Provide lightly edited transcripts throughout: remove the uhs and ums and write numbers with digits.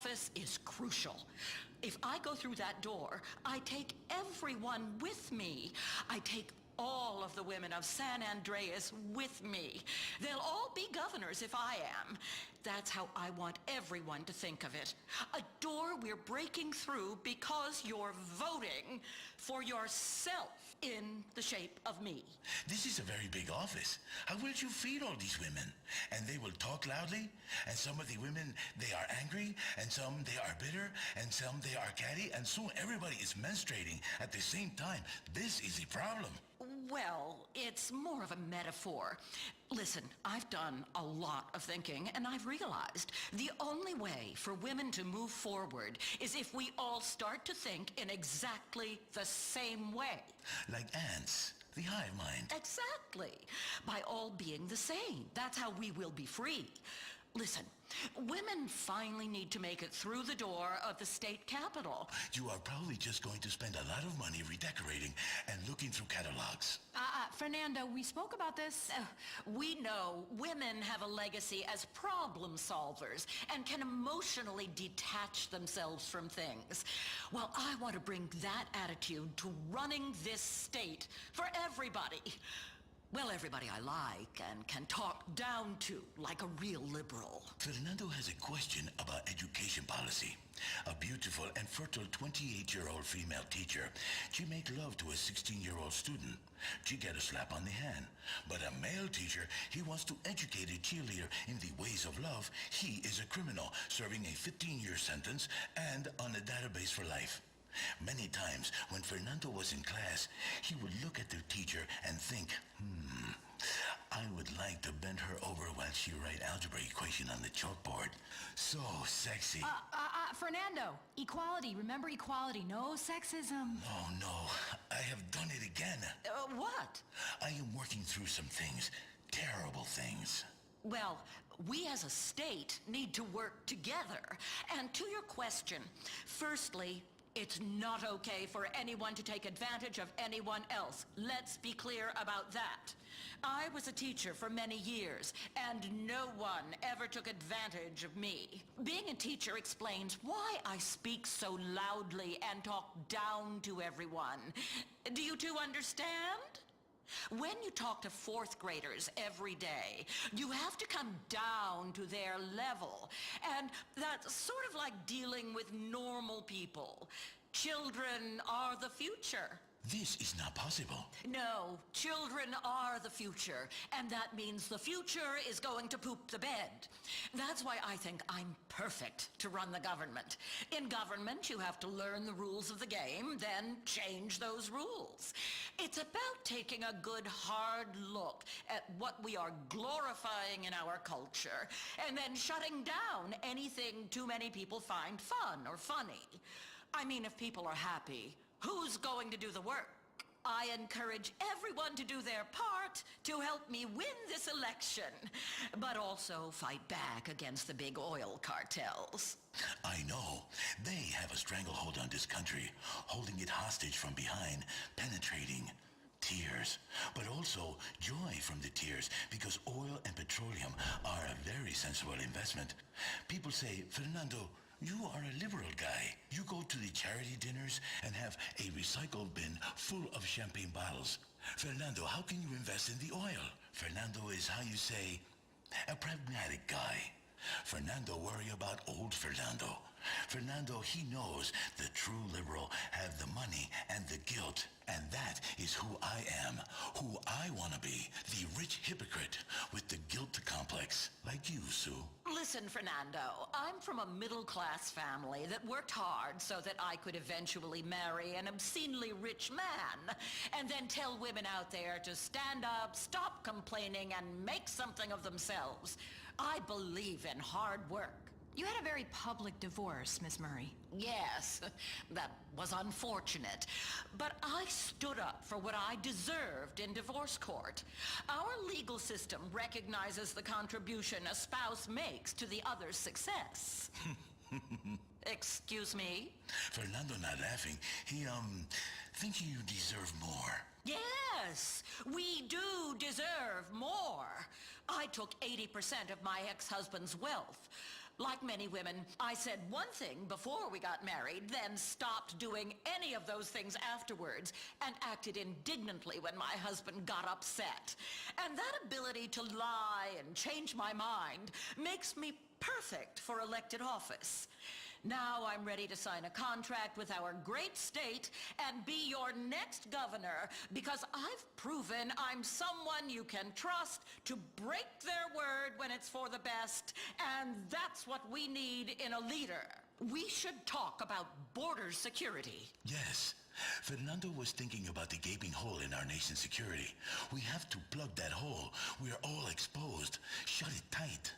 Office is crucial. If I go through that door, I take everyone with me. I take all of the women of San Andreas with me. They'll all be governors if I am. That's how I want everyone to think of it. A door we're breaking through because you're voting for yourself in the shape of me. This is a very big office. How will you feed all these women? And they will talk loudly, and some of the women, they are angry, and some they are bitter, and some they are catty, and soon everybody is menstruating at the same time. This is a problem. Well, it's more of a metaphor. Listen, I've done a lot of thinking, and I've realized the only way for women to move forward is if we all start to think in exactly the same way. Like ants, the hive mind. Exactly. By all being the same. That's how we will be free. Listen, women finally need to make it through the door of the state capitol. You are probably just going to spend a lot of money redecorating and looking through catalogs. Fernando, we spoke about this. We know women have a legacy as problem solvers and can emotionally detach themselves from things. Well, I want to bring that attitude to running this state for everybody. Well, everybody I like and can talk down to like a real liberal. Fernando has a question about education policy. A beautiful and fertile 28-year-old female teacher. She made love to a 16-year-old student. She get a slap on the hand. But a male teacher, he wants to educate a cheerleader in the ways of love. He is a criminal, serving a 15-year sentence and on a database for life. Many times when Fernando was in class, he would look at the teacher and think, I would like to bend her over while she write algebra equation on the chalkboard. So sexy. Fernando, equality. Remember equality. No sexism. No, I have done it again. What? I am working through some things, terrible things. Well, we as a state need to work together. And to your question, firstly, it's not okay for anyone to take advantage of anyone else. Let's be clear about that. I was a teacher for many years, and no one ever took advantage of me. Being a teacher explains why I speak so loudly and talk down to everyone. Do you two understand? When you talk to fourth graders every day, you have to come down to their level. And that's sort of like dealing with normal people. Children are the future. This is not possible. No, children are the future, and that means the future is going to poop the bed. That's why I think I'm perfect to run the government. In government, you have to learn the rules of the game, then change those rules. It's about taking a good hard look at what we are glorifying in our culture, and then shutting down anything too many people find fun or funny. I mean, if people are happy, who's going to do the work? I encourage everyone to do their part to help me win this election, but also fight back against the big oil cartels. I know. They have a stranglehold on this country, holding it hostage from behind, penetrating. Tears, but also joy from the tears, because oil and petroleum are a very sensible investment. People say, Fernando, you are a liberal guy. You go to the charity dinners and have a recycled bin full of champagne bottles. Fernando, how can you invest in the oil? Fernando is, how you say, a pragmatic guy. Fernando worry about old Fernando. Fernando, he knows the true liberal have the money and the guilt. And that is who I am, who I want to be, the rich hypocrite with the guilt complex, like you, Sue. Listen, Fernando, I'm from a middle-class family that worked hard so that I could eventually marry an obscenely rich man, and then tell women out there to stand up, stop complaining, and make something of themselves. I believe in hard work. You had a very public divorce, Miss Murray. Yes, that was unfortunate. But I stood up for what I deserved in divorce court. Our legal system recognizes the contribution a spouse makes to the other's success. Excuse me? Fernando not laughing. He, thinking you deserve more. Yes, we do deserve more. I took 80% of my ex-husband's wealth. Like many women, I said one thing before we got married, then stopped doing any of those things afterwards, and acted indignantly when my husband got upset. And that ability to lie and change my mind makes me perfect for elected office. Now I'm ready to sign a contract with our great state and be your next governor because I've proven I'm someone you can trust to break their word when it's for the best, and that's what we need in a leader. We should talk about border security. Yes. Fernando was thinking about the gaping hole in our nation's security. We have to plug that hole. We're all exposed. Shut it tight.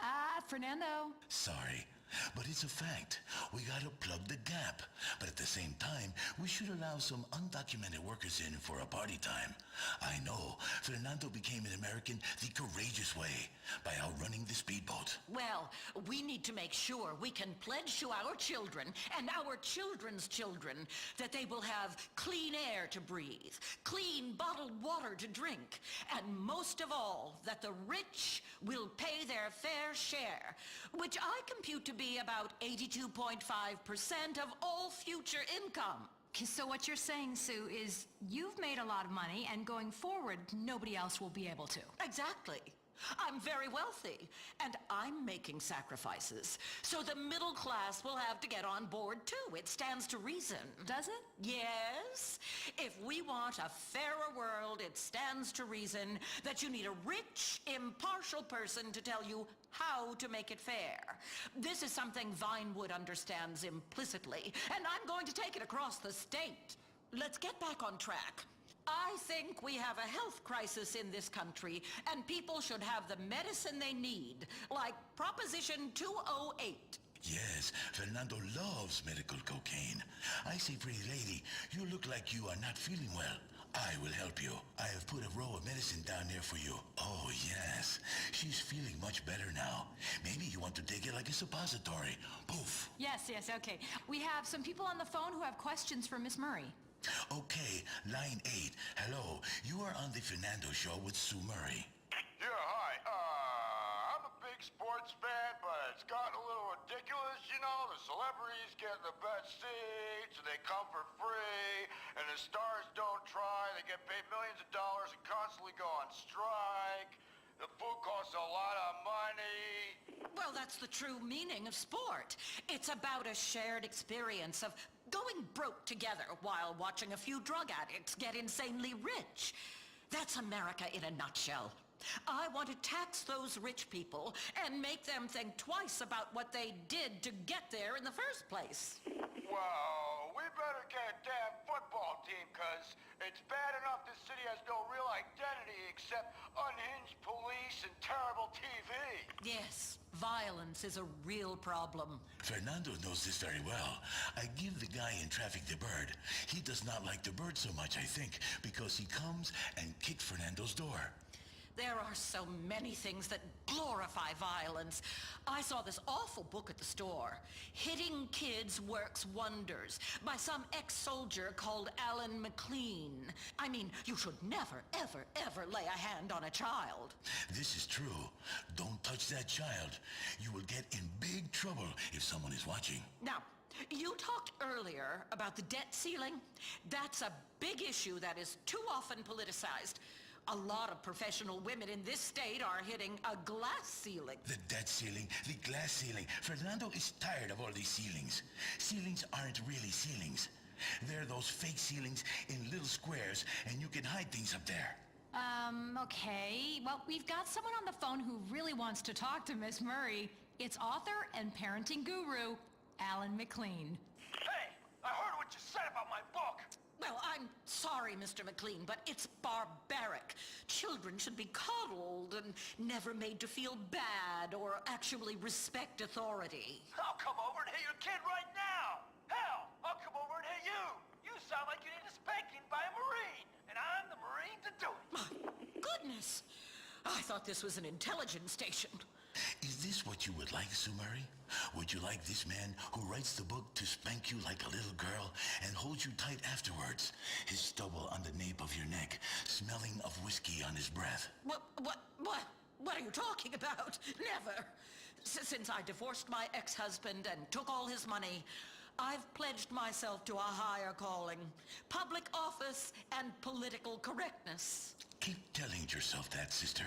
Fernando. Sorry, but it's a fact. We gotta plug the gap. But at the same time, we should allow some undocumented workers in for a party time. I know, Fernando became an American the courageous way, by outrunning the speedboat. Well, we need to make sure we can pledge to our children and our children's children that they will have clean air to breathe, clean bottled water to drink, and most of all, that the rich will pay their fair share, which I compute to be about 82.5% of all future income. So what you're saying, Sue, is you've made a lot of money, and going forward, nobody else will be able to. Exactly. I'm very wealthy, and I'm making sacrifices. So the middle class will have to get on board, too. It stands to reason. Does it? Yes. If we want a fairer world, it stands to reason that you need a rich, impartial person to tell you how to make it fair. This is something Vinewood understands implicitly, and I'm going to take it across the state. Let's get back on track. I think we have a health crisis in this country, and people should have the medicine they need, like Proposition 208. Yes, Fernando loves medical cocaine. I say, pretty lady, you look like you are not feeling well. I will help you. I have put a row of medicine down there for you. Oh, yes. She's feeling much better now. Maybe you want to take it like a suppository. Poof. Yes, okay. We have some people on the phone who have questions for Miss Murray. Okay, line 8. Hello, you are on the Fernando Show with Sue Murray. Yeah, hi. I'm a big sports fan, but it's gotten a little ridiculous, you know? The celebrities get the best seats, and they come for free, and the stars don't try. They get paid millions of dollars and constantly go on strike. The food costs a lot of money. Well, that's the true meaning of sport. It's about a shared experience of going broke together while watching a few drug addicts get insanely rich. That's America in a nutshell. I want to tax those rich people and make them think twice about what they did to get there in the first place. Well, we better get a damn football team, because it's bad enough this city has no real identity except unhinged police and terrible TV. Yes, violence is a real problem. Fernando knows this very well. I give the guy in traffic the bird. He does not like the bird so much, I think, because he comes and kicks Fernando's door. There are so many things that glorify violence. I saw this awful book at the store, Hitting Kids Works Wonders, by some ex-soldier called Alan McLean. I mean, you should never, ever, ever lay a hand on a child. This is true. Don't touch that child. You will get in big trouble if someone is watching. Now, you talked earlier about the debt ceiling. That's a big issue that is too often politicized. A lot of professional women in this state are hitting a glass ceiling. The debt ceiling, the glass ceiling. Fernando is tired of all these ceilings. Ceilings aren't really ceilings. They're those fake ceilings in little squares, and you can hide things up there. Okay. Well, we've got someone on the phone who really wants to talk to Miss Murray. It's author and parenting guru, Alan McLean. Hey, I heard what you said about my book. Well, I'm sorry, Mr. McLean, but it's barbaric. Children should be coddled and never made to feel bad or actually respect authority. I'll come over and hit your kid right now. Hell, I'll come over and hit you. You sound like you need a spanking by a Marine, and I'm the Marine to do it. My goodness! I thought this was an intelligence station. Is this what you would like, Sue Murray? Would you like this man who writes the book to spank you like a little girl and hold you tight afterwards? His stubble on the nape of your neck, smelling of whiskey on his breath. What are you talking about? Never. Since I divorced my ex-husband and took all his money, I've pledged myself to a higher calling. Public office and political correctness. Keep telling yourself that, sister.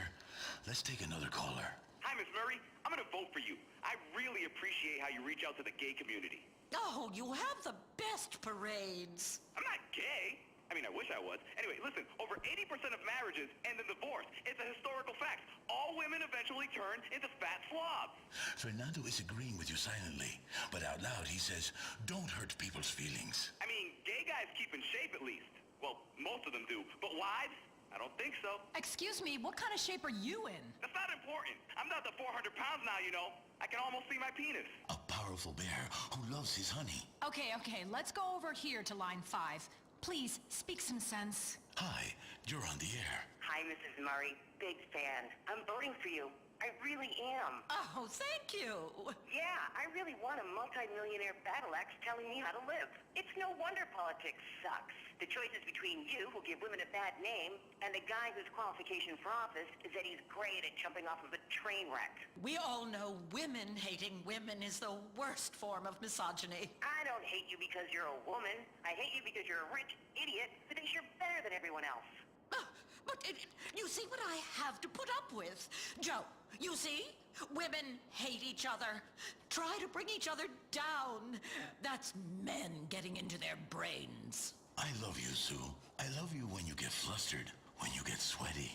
Let's take another caller. Hi, Miss Murray. I'm gonna vote for you. I really appreciate how you reach out to the gay community. Oh, you have the best parades. I'm not gay. I mean, I wish I was. Anyway, listen, over 80% of marriages end in divorce. It's a historical fact. All women eventually turn into fat slobs. Fernando is agreeing with you silently, but out loud he says, don't hurt people's feelings. I mean, gay guys keep in shape at least. Well, most of them do. But wives? I don't think so. Excuse me, what kind of shape are you in? That's not important. I'm down to 400 pounds now, you know. I can almost see my penis. A powerful bear who loves his honey. Okay, let's go over here to line 5. Please, speak some sense. Hi, you're on the air. Hi, Mrs. Murray. Big fan. I'm voting for you. I really am. Oh, thank you. Yeah, I really want a multi-millionaire battle axe telling me how to live. It's no wonder politics sucks. The choice is between you, who give women a bad name, and the guy whose qualification for office is that he's great at jumping off of a train wreck. We all know women hating women is the worst form of misogyny. I don't hate you because you're a woman. I hate you because you're a rich idiot who thinks you're better than everyone else. But you see what I have to put up with. Joe, you see? Women hate each other, try to bring each other down. That's men getting into their brains. I love you, Sue. I love you when you get flustered, when you get sweaty.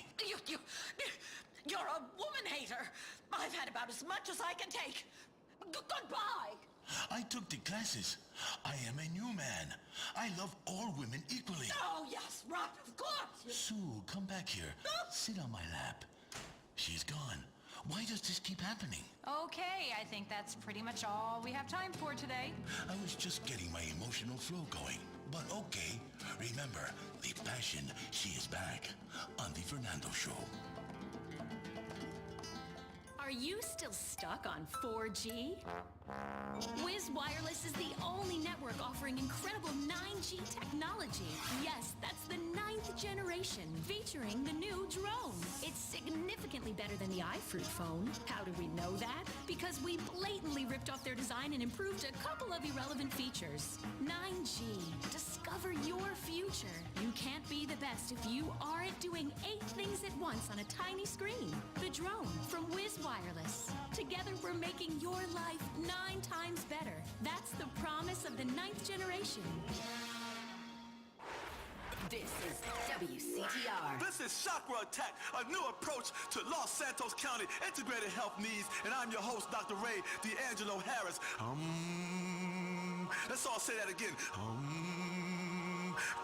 You're a woman hater. I've had about as much as I can take. Goodbye. I took the classes. I am a new man. I love all women equally. Oh, yes, right, of course. Sue, come back here. Sit on my lap. She's gone. Why does this keep happening? Okay, I think that's pretty much all we have time for today. I was just getting my emotional flow going. But okay. Remember, the passion, she is back on The Fernando Show. Are you still stuck on 4G? Wiz Wireless is the only network offering incredible 9G technology. Yes, that's the 9th generation, featuring the new drone. It's significantly better than the iFruit phone. How do we know that? Because we blatantly ripped off their design and improved a couple of irrelevant features. 9G. Discover your future. You can't be the best if you aren't doing 8 things at once on a tiny screen. The drone from Wiz Wireless. Together we're making your life 9 times better. That's the promise of the 9th generation. This is WCTR. This is Chakra Attack, a new approach to Los Santos County integrated health needs, and I'm your host, Dr. Ray D'Angelo Harris. Let's all say that again.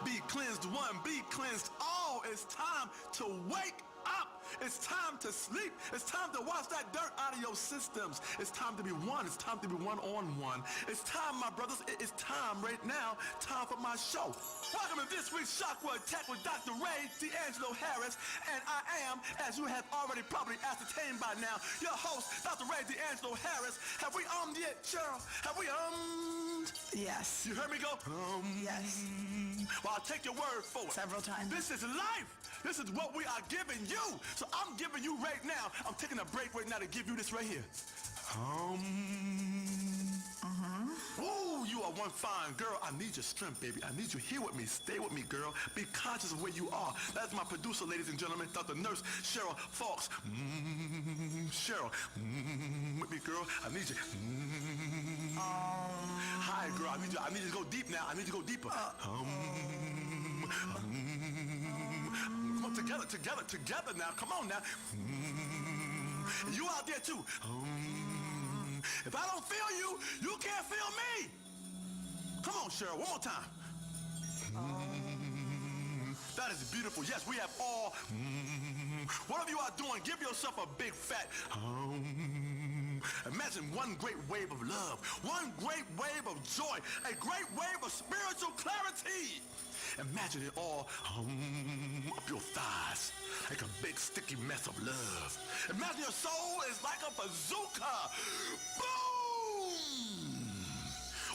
Be cleansed one, be cleansed all. It's time to wake up. It's time to sleep. It's time to wash that dirt out of your systems. It's time to be one. It's time to be one on one. It's time, my brothers. It's time right now. Time for my show. Welcome to this week's Chakra Attack with Dr. Ray D'Angelo Harris. And I am, as you have already probably ascertained by now, your host, Dr. Ray D'Angelo Harris. Have we yet, Cheryl? Have we Yes. You heard me go? Yes. Well, I'll take your word for it. Several times. This is life. This is what we are giving you. So I'm giving you right now. I'm taking a break right now to give you this right here. Ooh, you are one fine girl. I need your strength, baby. I need you here with me. Stay with me, girl. Be conscious of where you are. That's my producer, ladies and gentlemen, Dr. Nurse Cheryl Fox. Cheryl, with me, girl. I need you. Hi, girl. I need you to go deep now. I need you to go deeper. Come on, together now. Come on now. You out there too. If I don't feel you, you can't feel me. Come on, Cheryl, one more time. That is beautiful. Yes, we have all. Whatever you are doing, give yourself a big fat. Imagine one great wave of love, one great wave of joy, a great wave of spiritual clarity. Imagine it all up your thighs, like a big sticky mess of love. Imagine your soul is like a bazooka. Boom!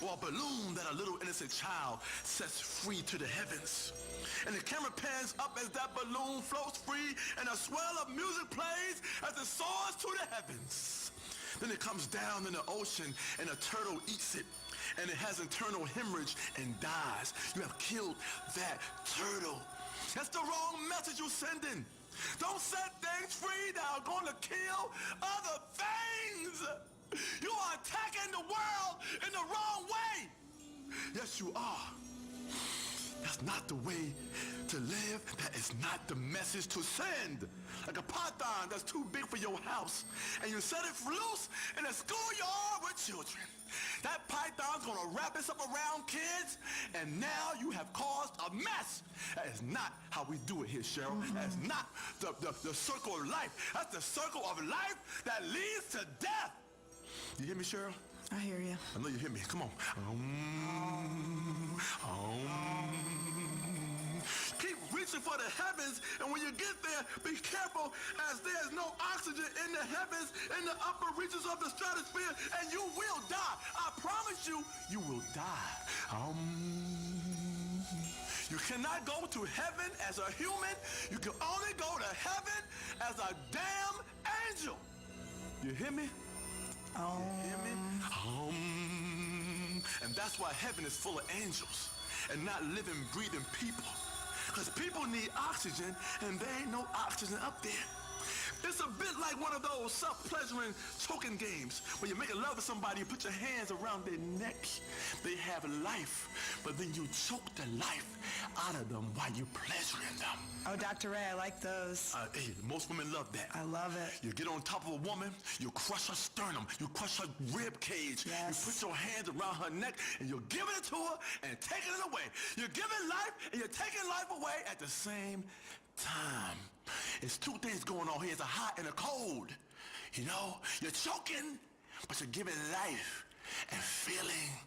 Or a balloon that a little innocent child sets free to the heavens. And the camera pans up as that balloon floats free, and a swell of music plays as it soars to the heavens. Then it comes down in the ocean and a turtle eats it. And it has internal hemorrhage and dies. You have killed that turtle. That's the wrong message you're sending. Don't set things free that are going to kill other things. You are attacking the world in the wrong way. Yes, you are. That's not the way to live. That is not the message to send. Like a python that's too big for your house, and you set it loose in a schoolyard with children. That python's gonna wrap itself around kids, and now you have caused a mess. That is not how we do it here, Cheryl. That is not the circle of life. That's the circle of life that leads to death. You hear me, Cheryl? I hear you. I know you hear me. Come on. Keep reaching for the heavens, and when you get there, be careful, as there's no oxygen in the heavens, in the upper reaches of the stratosphere, and you will die. I promise you, you will die. You cannot go to heaven as a human. You can only go to heaven as a damn angel. You hear me? You hear me? And that's why heaven is full of angels and not living, breathing people. Because people need oxygen, and there ain't no oxygen up there. It's a bit like one of those self-pleasuring choking games where you're making love with somebody, you put your hands around their neck. They have life, but then you choke the life out of them while you're pleasuring them. Oh, Dr. Ray, I like those. Hey, most women love that. I love it. You get on top of a woman, you crush her sternum, you crush her rib cage, Yes. you put your hands around her neck, and you're giving it to her and taking it away. You're giving life and you're taking life away at the same time. It's two things going on here. It's a hot and a cold. You know, you're choking, but you're giving life and feeling.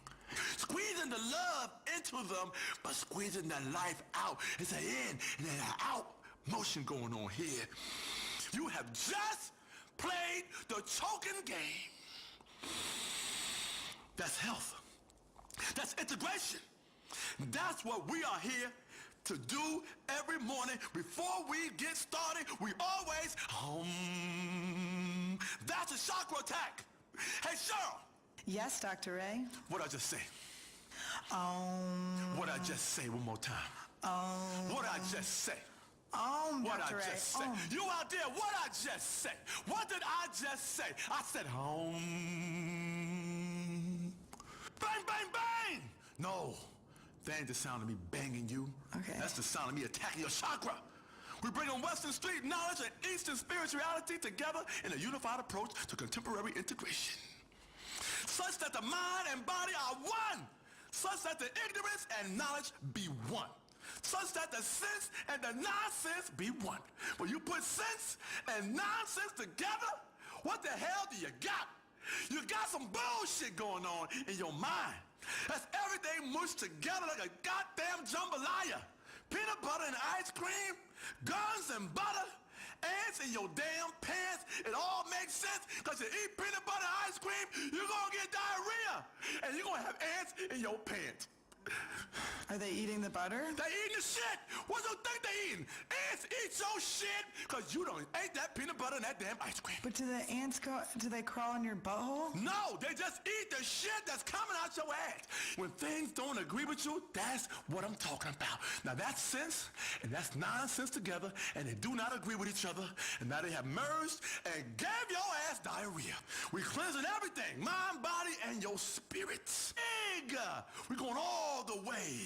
Squeezing the love into them, but squeezing the life out. It's an in and an out motion going on here. You have just played the choking game. That's health. That's integration. That's what we are here to do every morning before we get started. We always that's a chakra attack. Hey, Cheryl. Yes, Dr. Ray. What'd I just say? What'd I just say one more time? What'd I just say? What'd I Dr. Ray. just say? You out there, what'd I just say? What did I just say? I said bang, bang, bang. No, that ain't the sound of me banging you. Okay. That's the sound of me attacking your chakra. We bring in Western Street knowledge and Eastern spirituality together in a unified approach to contemporary integration, such that the mind and body are one, such that the ignorance and knowledge be one, such that the sense and the nonsense be one. When you put sense and nonsense together, what the hell do you got? You got some bullshit going on in your mind. That's everything mushed together like a goddamn jambalaya. Peanut butter and ice cream, guns and butter, ants in your damn pants. It all makes sense, because you eat peanut butter and ice cream, you're gonna get diarrhea. And you're gonna have ants in your pants. Are they eating the butter? They eating the shit. What do you think they eating? Ants eat your shit because you don't ate that peanut butter and that damn ice cream. But do the ants do they crawl in your butthole? No, they just eat the shit that's coming out your ass. When things don't agree with you, that's what I'm talking about. Now that's sense and that's nonsense together, and they do not agree with each other, and now they have merged and gave your ass diarrhea. We cleansing everything, mind, body, and your spirits. We're going all the way.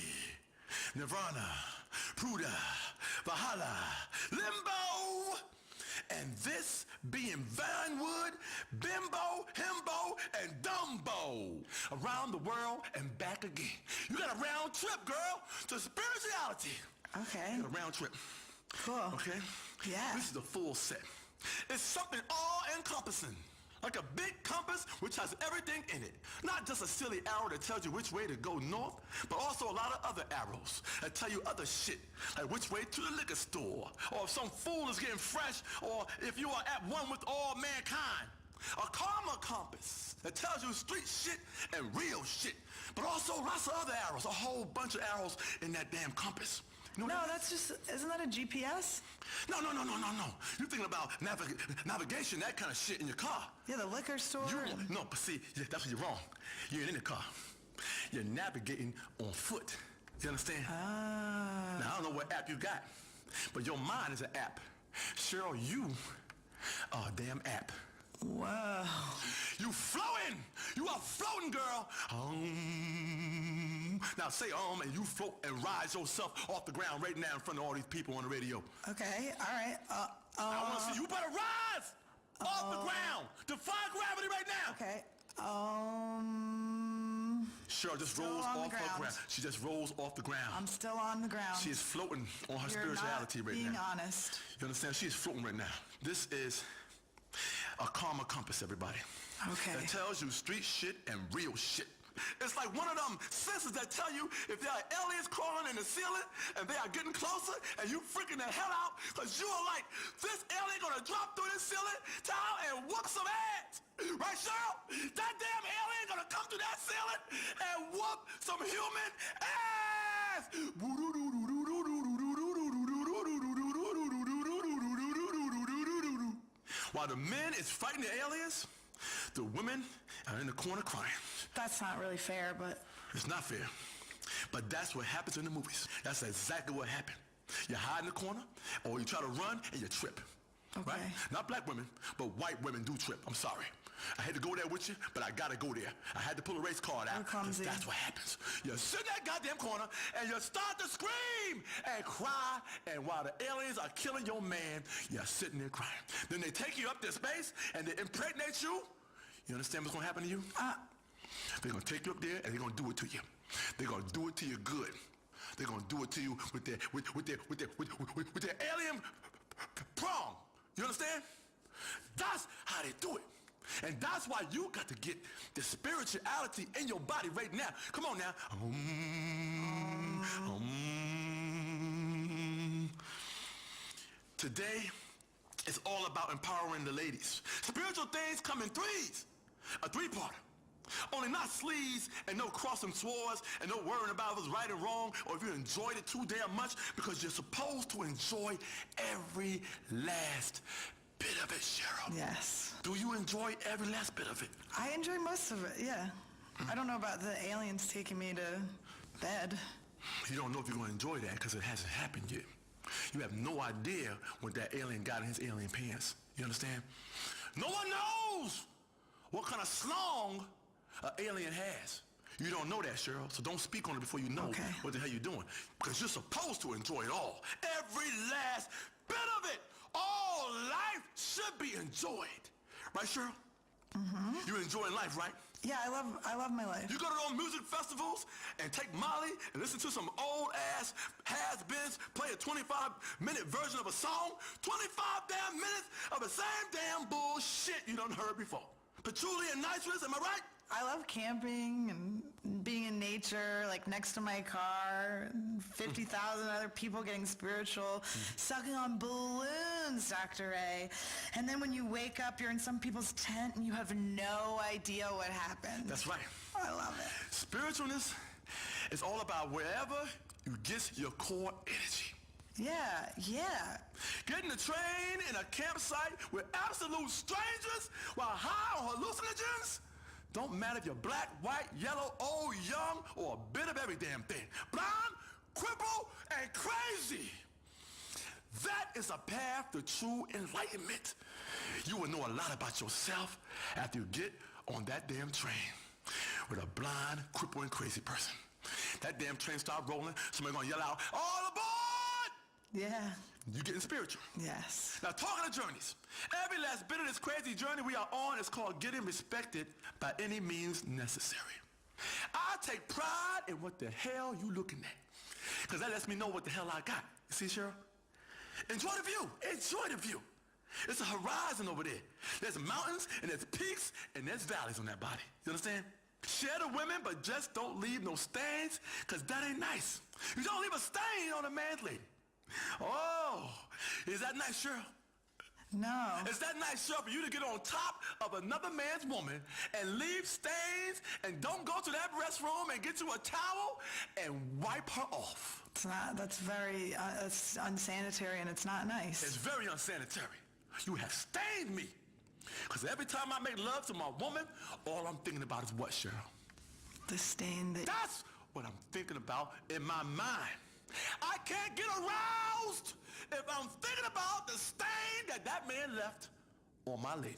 Nirvana, Pruda, Valhalla, Limbo. And this being Vinewood, Bimbo, Himbo, and Dumbo. Around the world and back again. You got a round trip, girl, to spirituality. Okay. You got a round trip. Cool. Okay? Yeah. This is the full set. It's something all-encompassing. Like a big compass which has everything in it. Not just a silly arrow that tells you which way to go north, but also a lot of other arrows that tell you other shit, like which way to the liquor store, or if some fool is getting fresh, or if you are at one with all mankind. A karma compass that tells you street shit and real shit, but also lots of other arrows, a whole bunch of arrows in that damn compass. You know No, what that that's just, isn't that a GPS? No. You're thinking about navigation, that kind of shit in your car. Yeah, the liquor store. No, but see, that's where you're wrong. You ain't in the car. You're navigating on foot. You understand? Ah. Now, I don't know what app you got, but your mind is an app. Cheryl, you are a damn app. Whoa. You floating! You are floating, girl! Now say and you float and rise yourself off the ground right now in front of all these people on the radio. Okay, all right. I want to see you better rise off the ground. Defy gravity right now. Okay. Cheryl just Still rolls on the off her ground. ground. She just rolls off the ground. I'm still on the ground. She is floating on her You're spirituality not right being now. honest. You understand? She is floating right now. This is a karma compass, everybody. Okay. That tells you street shit and real shit. It's like one of them sensors that tell you if there are aliens crawling in the ceiling and they are getting closer and you freaking the hell out because you are like, this alien gonna drop through this ceiling tower and whoop some ass. Right, Cheryl? That damn alien gonna come through that ceiling and whoop some human ass. While the men is fighting the aliens, the women are in the corner crying. That's not really fair, but... It's not fair. But that's what happens in the movies. That's exactly what happened. You hide in the corner, or you try to run, and you trip. Okay. Right? Not black women, but white women do trip. I'm sorry. I had to go there with you, but I gotta go there. I had to pull a race card out. clumsy. That's what happens. You sit in that goddamn corner, and you start to scream and cry, and while the aliens are killing your man, you're sitting there crying. Then they take you up to space, and they impregnate you. You understand what's gonna happen to you? They're gonna take you up there, and they're gonna do it to you. They're gonna do it to you good. They're gonna do it to you with their alien prong. You understand? That's how they do it. And that's why you got to get the spirituality in your body right now. Come on now. Today, it's all about empowering the ladies. Spiritual things come in threes. A three-parter. Only not sleaze and no crossing swords and no worrying about if it's right or wrong or if you enjoyed it too damn much, because you're supposed to enjoy every last bit of it, Cheryl. Yes. Do you enjoy every last bit of it? I enjoy most of it, yeah. I don't know about the aliens taking me to bed. You don't know if you're going to enjoy that because it hasn't happened yet. You have no idea what that alien got in his alien pants. You understand? No one knows what kind of slong an alien has. You don't know that, Cheryl, so don't speak on it before you know what the hell you're doing. Because you're supposed to enjoy it all. Every last bit of it. All life should be enjoyed. Right, Cheryl? Mm-hmm. You're enjoying life, right? Yeah, I love my life. You go to those music festivals and take Molly and listen to some old-ass has-beens play a 25-minute version of a song. 25 damn minutes of the same damn bullshit you done heard before. Patchouli and nitrous, am I right? I love camping and being in nature, like next to my car, 50,000 other people getting spiritual, sucking on balloons, Dr. A. And then when you wake up, you're in some people's tent and you have no idea what happened. That's right. I love it. Spiritualness is all about wherever you get your core energy. Yeah. Get in a train in a campsite with absolute strangers while high on hallucinogens. Don't matter if you're black, white, yellow, old, young, or a bit of every damn thing. Blind, crippled, and crazy. That is a path to true enlightenment. You will know a lot about yourself after you get on that damn train with a blind, crippled, and crazy person. That damn train start rolling, somebody gonna yell out, "All aboard!" Yeah. You getting spiritual. Yes. Now, talking of journeys, every last bit of this crazy journey we are on is called getting respected by any means necessary. I take pride in what the hell you looking at, because that lets me know what the hell I got. You see, Cheryl? Enjoy the view. Enjoy the view. It's a horizon over there. There's mountains, and there's peaks, and there's valleys on that body. You understand? Share the women, but just don't leave no stains, because that ain't nice. You don't leave a stain on a man's lady. Oh, is that nice, Cheryl? No. Is that nice, sir, for you to get on top of another man's woman and leave stains and don't go to that restroom and get you a towel and wipe her off? It's not, that's very it's unsanitary and it's not nice. It's very unsanitary. You have stained me. Because every time I make love to my woman, all I'm thinking about is what, Cheryl? The stain that... That's what I'm thinking about in my mind. I can't get aroused if I'm thinking about the stain that man left on my lady.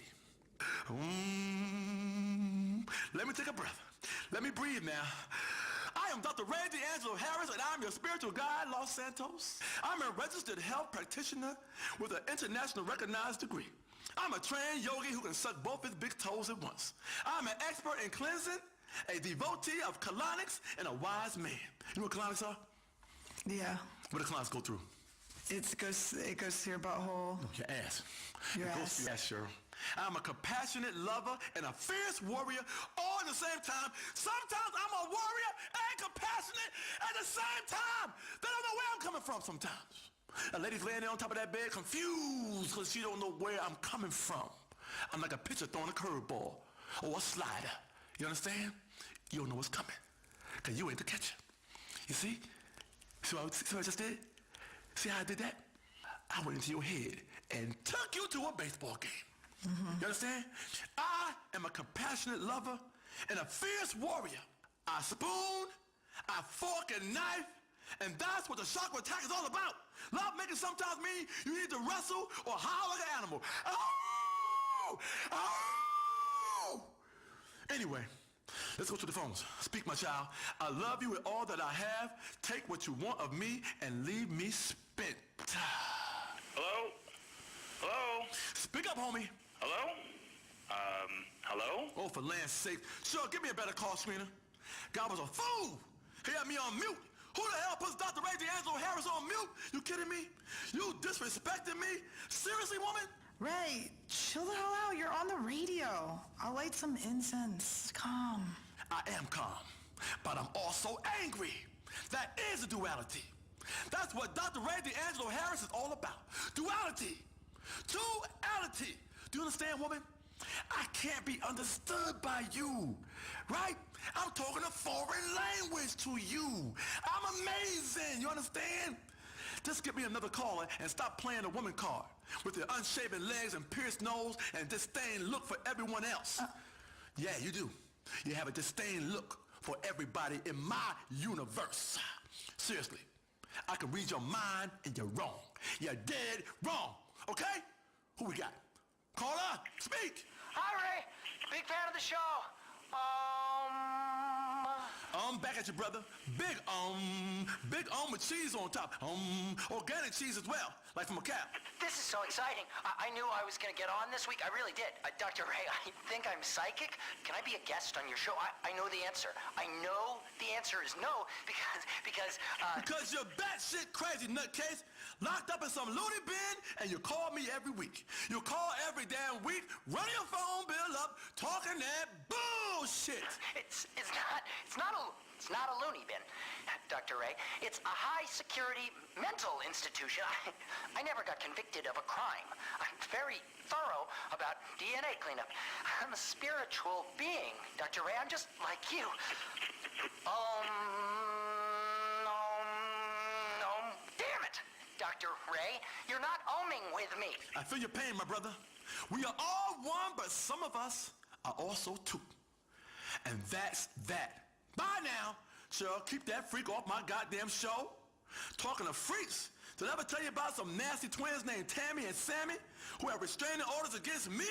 Let me take a breath. Let me breathe now. I am Dr. Ray D'Angelo Harris, and I'm your spiritual guide, Los Santos. I'm a registered health practitioner with an international recognized degree. I'm a trained yogi who can suck both his big toes at once. I'm an expert in cleansing, a devotee of colonics, and a wise man. You know what colonics are? Yeah. What do colonics go through? It goes to your butthole. Your ass. Your It goes ass. to your ass, Cheryl. I'm a compassionate lover and a fierce warrior all at the same time. Sometimes I'm a warrior and compassionate at the same time. They don't know where I'm coming from sometimes. A lady's laying there on top of that bed confused because she don't know where I'm coming from. I'm like a pitcher throwing a curveball or a slider. You understand? You don't know what's coming because you ain't the catcher. You see? See what I just did? See how I did that? I went into your head and took you to a baseball game. You understand? I am a compassionate lover and a fierce warrior. I spoon, I fork and knife, and that's what the chakra attack is all about. Love making sometimes mean you need to wrestle or howl like an animal. Oh! Oh! Anyway, let's go to the phones. Speak, my child. I love you with all that I have. Take what you want of me and leave me spent. Hello? Hello? Speak up, homie. Hello? Hello? Oh, for land's sake. Sure, give me a better call screener. God was a fool. He had me on mute. Who the hell puts Dr. Ray D'Angelo Harris on mute? You kidding me? You disrespecting me? Seriously, woman? Ray, chill the hell out. You're on the radio. I'll light some incense. Calm. I am calm, but I'm also angry. That is a duality. That's what Dr. Ray D'Angelo Harris is all about. Duality. Duality. Do you understand, woman? I can't be understood by you, right? I'm talking a foreign language to you. I'm amazing, you understand? Just give me another caller and stop playing the woman card with your unshaven legs and pierced nose and disdain look for everyone else. Yeah, you do. You have a disdain look for everybody in my universe. Seriously, I can read your mind and you're wrong. You're dead wrong, okay? Who we got? Caller, speak. Hi, Ray. Big fan of the show. Back at you, brother. Big with cheese on top. Organic cheese as well, like from a cow. This is so exciting. I knew I was going to get on this week. I really did. Dr. Ray, I think I'm psychic. Can I be a guest on your show? I know the answer. I know the answer is no because you're batshit crazy nutcase, locked up in some loony bin, and you call me every week. You call every damn week, run your phone bill up, talking that bullshit. It's not a loony bin, Dr. Ray. It's a high-security mental institution. I never got convicted of a crime. I'm very thorough about DNA cleanup. I'm a spiritual being, Dr. Ray. I'm just like you. Damn it, Dr. Ray. You're not oming with me. I feel your pain, my brother. We are all one, but some of us are also two. And that's that. Bye now. Cheryl, keep that freak off my goddamn show. Talking of freaks, did I ever tell you about some nasty twins named Tammy and Sammy who have restraining orders against me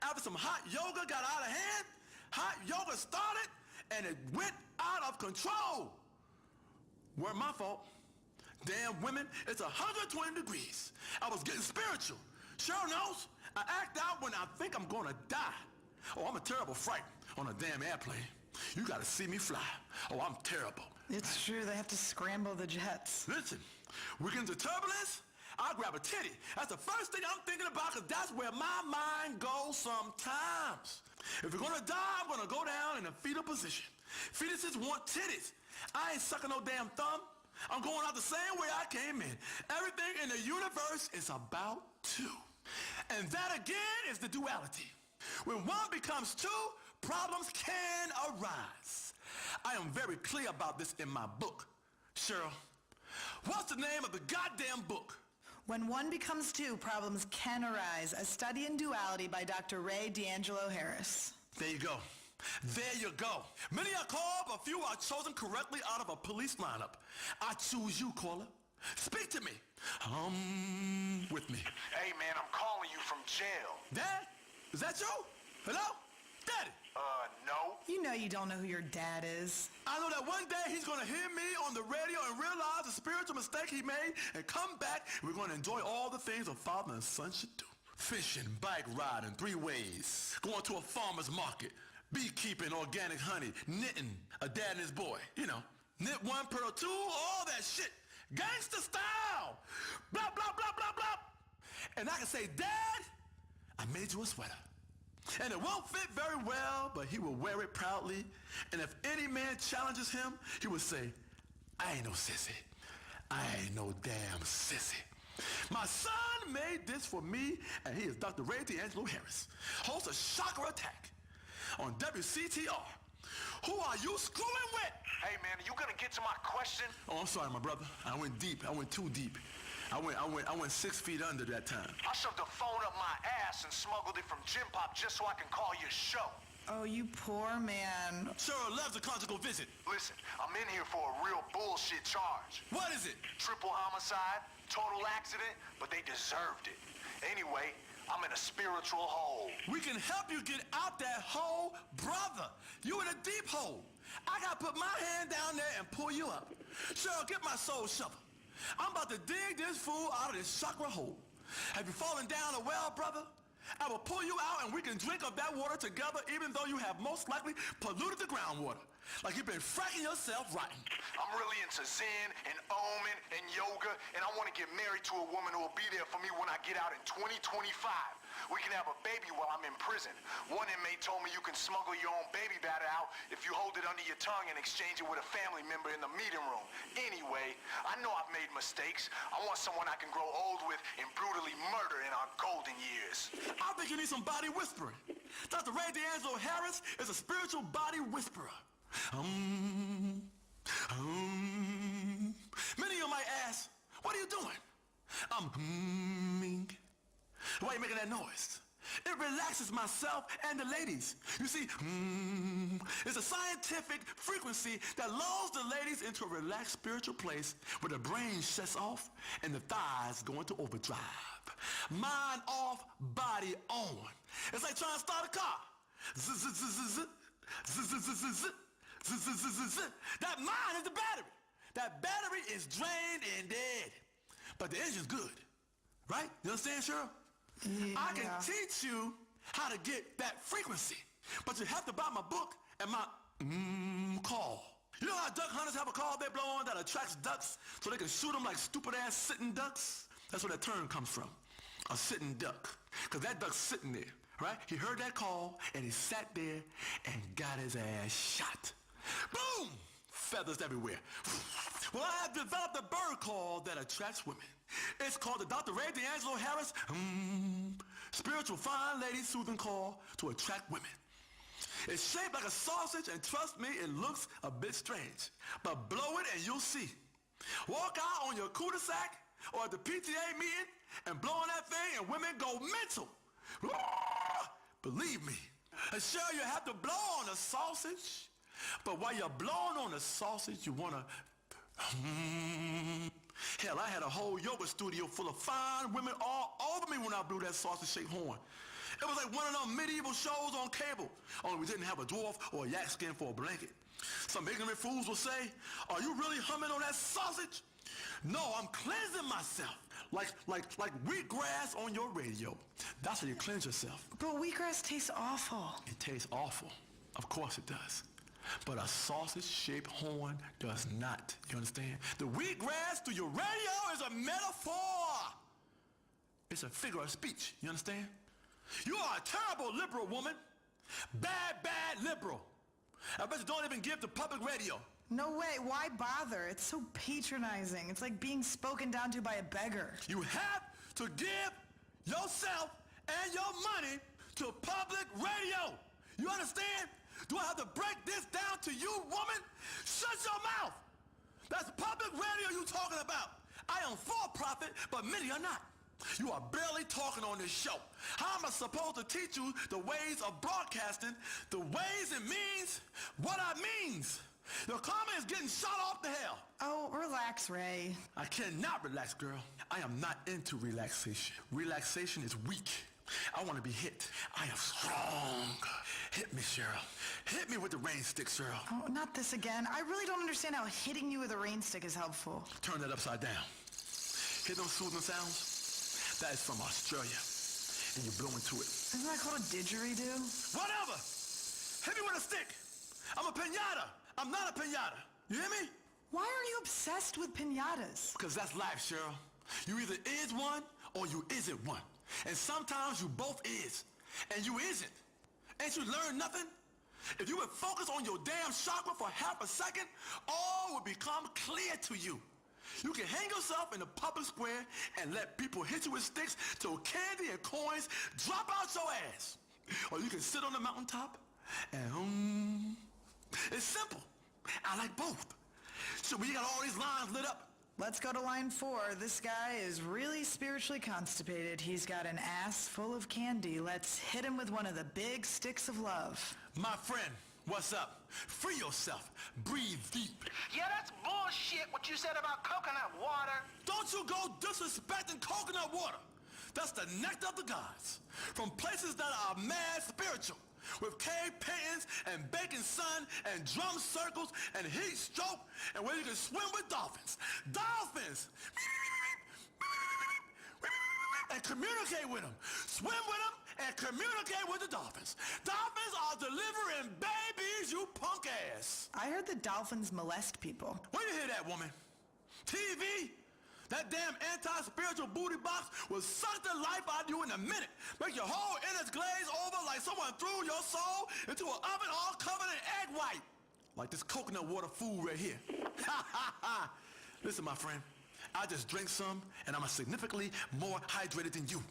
after some hot yoga got out of hand? Hot yoga started and it went out of control. Weren't my fault. Damn women, it's 120 degrees. I was getting spiritual. Cheryl knows I act out when I think I'm gonna die. Oh, I'm a terrible fright on a damn airplane. You gotta see me fly. Oh, I'm terrible. It's true. They have to scramble the jets. Listen, we get into turbulence, I'll grab a titty. That's the first thing I'm thinking about because that's where my mind goes sometimes. If we're gonna die, I'm gonna go down in a fetal position. Fetuses want titties. I ain't sucking no damn thumb. I'm going out the same way I came in. Everything in the universe is about two. And that again is the duality. When one becomes two, problems can arise. I am very clear about this in my book. Cheryl, what's the name of the goddamn book? When one becomes two, problems can arise. A study in duality by Dr. Ray D'Angelo Harris. There you go. There you go. Many are called, but few are chosen correctly out of a police lineup. I choose you, caller. Speak to me. With me. Hey, man, I'm calling you from jail. Dad? Is that you? Hello? Daddy? No. You know you don't know who your dad is. I know that one day he's gonna hear me on the radio and realize the spiritual mistake he made and come back, and we're gonna enjoy all the things a father and son should do. Fishing, bike riding, 3 ways. Going to a farmer's market. Beekeeping, organic honey. Knitting, a dad and his boy. You know, knit 1, pearl 2, all that shit. Gangster style. Blah, blah, blah, blah, blah. And I can say, Dad, I made you a sweater. And it won't fit very well, but he will wear it proudly. And if any man challenges him, he will say, I ain't no sissy. I ain't no damn sissy. My son made this for me, and he is Dr. Ray D'Angelo Harris, host of Chakra Attack on WCTR. Who are you screwing with? Hey, man, are you gonna get to my question? Oh, I'm sorry, my brother. I went deep. I went too deep. I went 6 feet under that time. I shoved a phone up my ass and smuggled it from Gym Pop just so I can call your show. Oh, you poor man. Cheryl loves a conjugal visit. Listen, I'm in here for a real bullshit charge. What is it? Triple homicide, total accident, but they deserved it. Anyway, I'm in a spiritual hole. We can help you get out that hole, brother. You in a deep hole. I gotta put my hand down there and pull you up. Cheryl, get my soul shovel. I'm about to dig this fool out of this chakra hole. Have you fallen down a well, brother? I will pull you out and we can drink of that water together even though you have most likely polluted the groundwater. Like you've been fracking yourself rotten. I'm really into Zen and Omen and yoga, and I want to get married to a woman who will be there for me when I get out in 2025. We can have a baby while I'm in prison. One inmate told me you can smuggle your own baby batter out if you hold it under your tongue and exchange it with a family member in the meeting room. Anyway, I know I've made mistakes. I want someone I can grow old with and brutally murder in our golden years. I think you need some body whispering. Dr. Ray D'Angelo Harris is a spiritual body whisperer. Many of you might ask, what are you doing? I'm humming. Why are you making that noise? It relaxes myself and the ladies. You see, it's a scientific frequency that lulls the ladies into a relaxed spiritual place where the brain shuts off and the thighs go into overdrive. Mind off, body on. It's like trying to start a car. That mind is the battery. That battery is drained and dead. But the engine's good, right? You understand, Cheryl? Yeah. I can teach you how to get that frequency, but you have to buy my book and my call. You know how duck hunters have a call they blow on that attracts ducks so they can shoot them like stupid-ass sitting ducks? That's where that term comes from, a sitting duck. Because that duck's sitting there, right? He heard that call, and he sat there and got his ass shot. Boom! Feathers everywhere. Well, I have developed a bird call that attracts women. It's called the Dr. Ray D'Angelo Harris Spiritual Fine Lady Soothing Call to attract women. It's shaped like a sausage, and trust me, it looks a bit strange. But blow it and you'll see. Walk out on your cul-de-sac or at the PTA meeting and blow on that thing and women go mental. Believe me. And sure, you have to blow on the sausage, but while you're blowing on the sausage, you want to... Hell, I had a whole yoga studio full of fine women all over me when I blew that sausage-shaped horn. It was like one of them medieval shows on cable, only we didn't have a dwarf or a yak skin for a blanket. Some ignorant fools will say, are you really humming on that sausage? No, I'm cleansing myself, like wheatgrass on your radio. That's how you cleanse yourself. But wheatgrass tastes awful. It tastes awful. Of course it does. But a sausage-shaped horn does not. You understand? The wheatgrass through your radio is a metaphor. It's a figure of speech. You understand? You are a terrible liberal woman. Bad, bad liberal. I bet you don't even give the public radio. No way. Why bother? It's so patronizing. It's like being spoken down to by a beggar. You have to give yourself and your money to public radio. You understand? Do I have to break this down to you, woman? Shut your mouth. That's public radio you talking about. I am for profit, but many are not. You are barely talking on this show. How am I supposed to teach you the ways of broadcasting, the ways it means, what I means? Your comment is getting shot off to hell. Oh, relax, Ray. I cannot relax, girl. I am not into relaxation. Relaxation is weak. I want to be hit. I am strong. Hit me, Cheryl. Hit me with the rain stick, Cheryl. Oh, not this again. I really don't understand how hitting you with a rain stick is helpful. Turn that upside down. Hear those soothing sounds? That is from Australia. And you blow into it. Isn't that called a didgeridoo? Whatever. Hit me with a stick. I'm a piñata. I'm not a piñata. You hear me? Why are you obsessed with piñatas? Because that's life, Cheryl. You either is one or you isn't one. And sometimes you both is. And you isn't. Ain't you learned nothing? If you would focus on your damn chakra for half a second, all would become clear to you. You can hang yourself in the public square and let people hit you with sticks till candy and coins drop out your ass. Or you can sit on the mountaintop and it's simple. I like both. So we got all these lines lit up. Let's go to line 4. This guy is really spiritually constipated. He's got an ass full of candy. Let's hit him with one of the big sticks of love. My friend, what's up? Free yourself. Breathe deep. Yeah, that's bullshit what you said about coconut water. Don't you go disrespecting coconut water. That's the nectar of the gods. From places that are mad spiritual. With cave paintings and baking sun and drum circles and heat stroke and where you can swim with dolphins. Dolphins! And communicate with them. Swim with them and communicate with the dolphins. Dolphins are delivering babies, you punk ass. I heard that dolphins molest people. Where you hear that, woman? TV? That damn anti-spiritual booty box will suck the life out of you in a minute. Make your whole innards glaze over like someone threw your soul into an oven all covered in egg white. Like this coconut water food right here. Ha ha ha. Listen, my friend, I just drank some and I'm significantly more hydrated than you.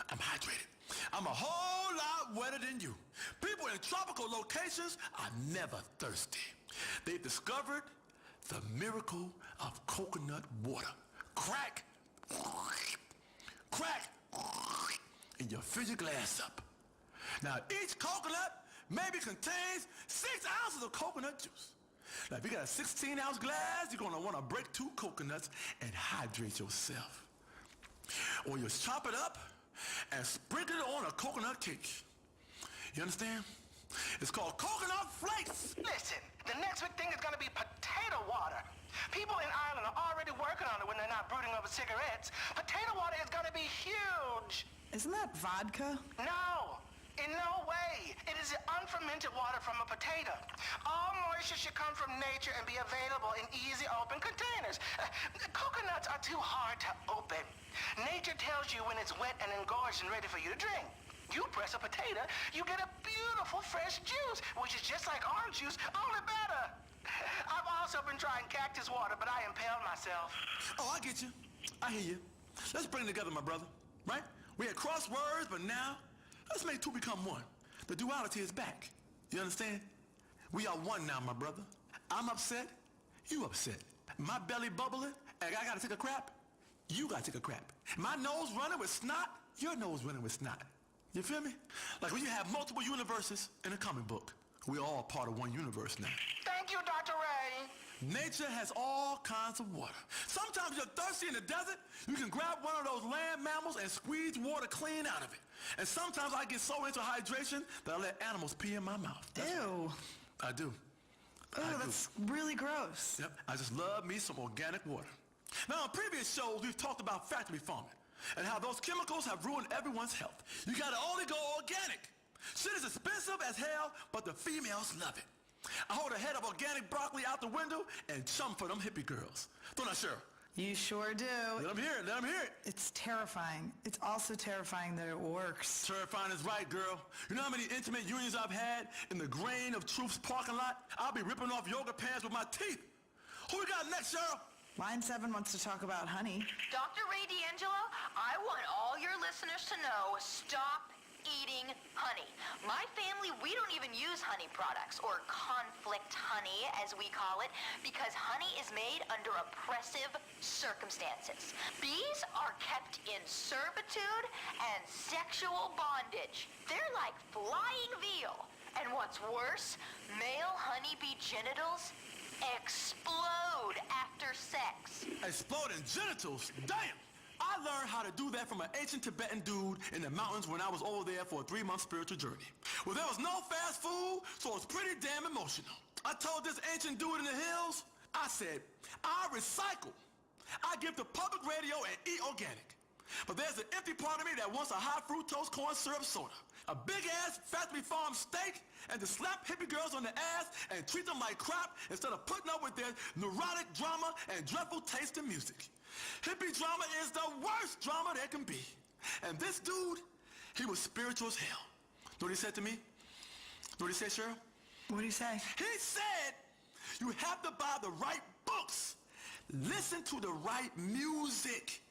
I'm hydrated. I'm a whole lot wetter than you. People in tropical locations are never thirsty. They've discovered the miracle of coconut water. Crack, crack, and you fill your glass up. Now, each coconut maybe contains 6 ounces of coconut juice. Now, if you got a 16-ounce glass, you're going to want to break 2 coconuts and hydrate yourself. Or you chop it up and sprinkle it on a coconut cake. You understand? It's called coconut flakes. Listen, the next big thing is going to be potato water. People in Ireland are already working on it when they're not brooding over cigarettes. Potato water is going to be huge. Isn't that vodka? No, in no way. It is the unfermented water from a potato. All moisture should come from nature and be available in easy open containers. Coconuts are too hard to open. Nature tells you when it's wet and engorged and ready for you to drink. You press a potato, you get a beautiful fresh juice, which is just like orange juice, only better. I've also been trying cactus water, but I impaled myself. Oh, I get you. I hear you. Let's bring it together, my brother. Right? We had crosswords, but now let's make 2 become 1. The duality is back. You understand? We are one now, my brother. I'm upset. You upset. My belly bubbling, and I gotta take a crap. You gotta take a crap. My nose running with snot. Your nose running with snot. You feel me? Like when you have multiple universes in a comic book. We're all part of one universe now. Thank you, Dr. Ray. Nature has all kinds of water. Sometimes you're thirsty in the desert, you can grab one of those land mammals and squeeze water clean out of it. And sometimes I get so into hydration that I let animals pee in my mouth. Ew. I do. Oh, that's really gross. Yep, I just love me some organic water. Now, on previous shows, we've talked about factory farming and how those chemicals have ruined everyone's health. You gotta only go organic. Shit is expensive as hell, but the females love it. I hold a head of organic broccoli out the window and chum for them hippie girls. Don't I, Cheryl? You sure do. Let them hear it, let them hear it. It's terrifying. It's also terrifying that it works. Terrifying is right, girl. You know how many intimate unions I've had in the Grain of Truth's parking lot? I'll be ripping off yoga pants with my teeth. Who we got next, Cheryl? Line 7 wants to talk about honey. Dr. Ray D'Angelo, I want all your listeners to know, stop eating honey. My family, we don't even use honey products, or conflict honey, as we call it, because honey is made under oppressive circumstances. Bees are kept in servitude and sexual bondage. They're like flying veal. And what's worse, male honeybee genitals explode after sex. Exploding genitals? Damn! I learned how to do that from an ancient Tibetan dude in the mountains when I was over there for a 3-month spiritual journey. Well, there was no fast food, so it was pretty damn emotional. I told this ancient dude in the hills, I said, I recycle. I give to public radio and eat organic. But there's an empty part of me that wants a high fructose corn syrup soda, a big-ass factory farm steak, and to slap hippie girls on the ass and treat them like crap instead of putting up with their neurotic drama and dreadful taste in music. Hippie drama is the worst drama there can be. And this dude, he was spiritual as hell. Know what he said to me? Know what he said, Cheryl? What did he say? He said, you have to buy the right books. Listen to the right music.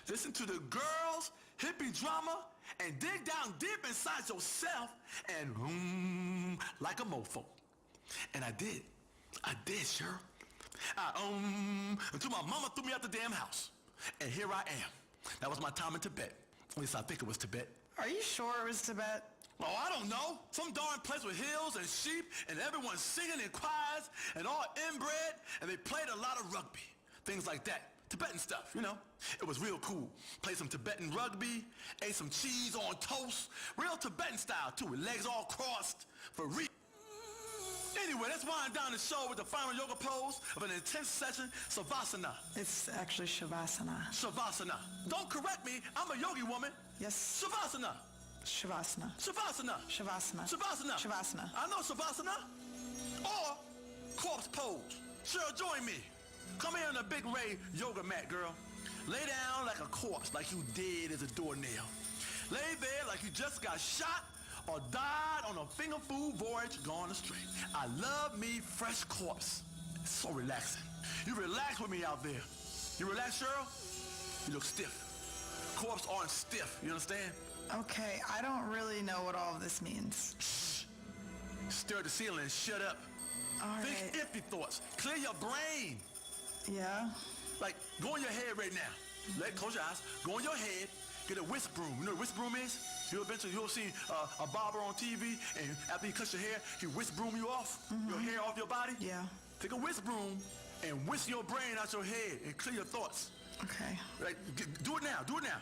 Listen to the girls, hippie drama, and dig down deep inside yourself and like a mofo. And I did. I did, Cheryl. Until my mama threw me out the damn house. And here I am. That was my time in Tibet. At least I think it was Tibet. Are you sure it was Tibet? Oh, I don't know. Some darn place with hills and sheep and everyone singing in choirs and all inbred, and they played a lot of rugby. Things like that. Tibetan stuff, you know. It was real cool. Played some Tibetan rugby, ate some cheese on toast. Real Tibetan style, too, with legs all crossed for real. Anyway, let's wind down the show with the final yoga pose of an intense session, Savasana. It's actually Shavasana. Shavasana. Don't correct me, I'm a yogi woman. Yes. Shavasana. Shavasana. Shavasana. Shavasana. Shavasana. Shavasana. I know Shavasana. Or corpse pose. Sure, join me. Come here on the Big Ray yoga mat, girl. Lay down like a corpse, like you dead as a doornail. Lay there like you just got shot or died on a finger food voyage gone astray. I love me fresh corpse. It's so relaxing. You relax with me out there. You relax, Cheryl? You look stiff. Corpse aren't stiff, you understand? Okay, I don't really know what all of this means. Shh. Stare at the ceiling and shut up. All Think right. empty thoughts. Clear your brain. Yeah? Like, go in your head right now. Close your eyes. Go in your head. Get a whisk broom. You know what a whisk broom is? You'll see a barber on TV, and after he cuts your hair, he whisk broom you off, your hair off your body. Yeah. Take a whisk broom and whisk your brain out your head and clear your thoughts. Okay. Like, do it now. Do it now.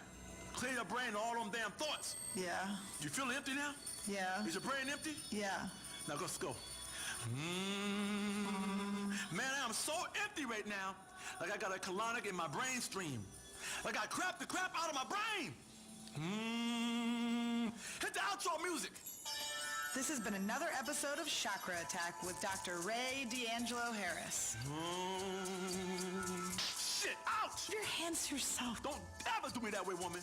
Clear your brain of all them damn thoughts. Yeah. You feel empty now? Yeah. Is your brain empty? Yeah. Now let's go. Man, I'm so empty right now. Like I got a colonic in my brain stream. Like I crapped the crap out of my brain. Hit the outro music. This has been another episode of Chakra Attack with Dr. Ray D'Angelo Harris. Shit, ouch! Put your hands to yourself. Don't ever do me that way, woman.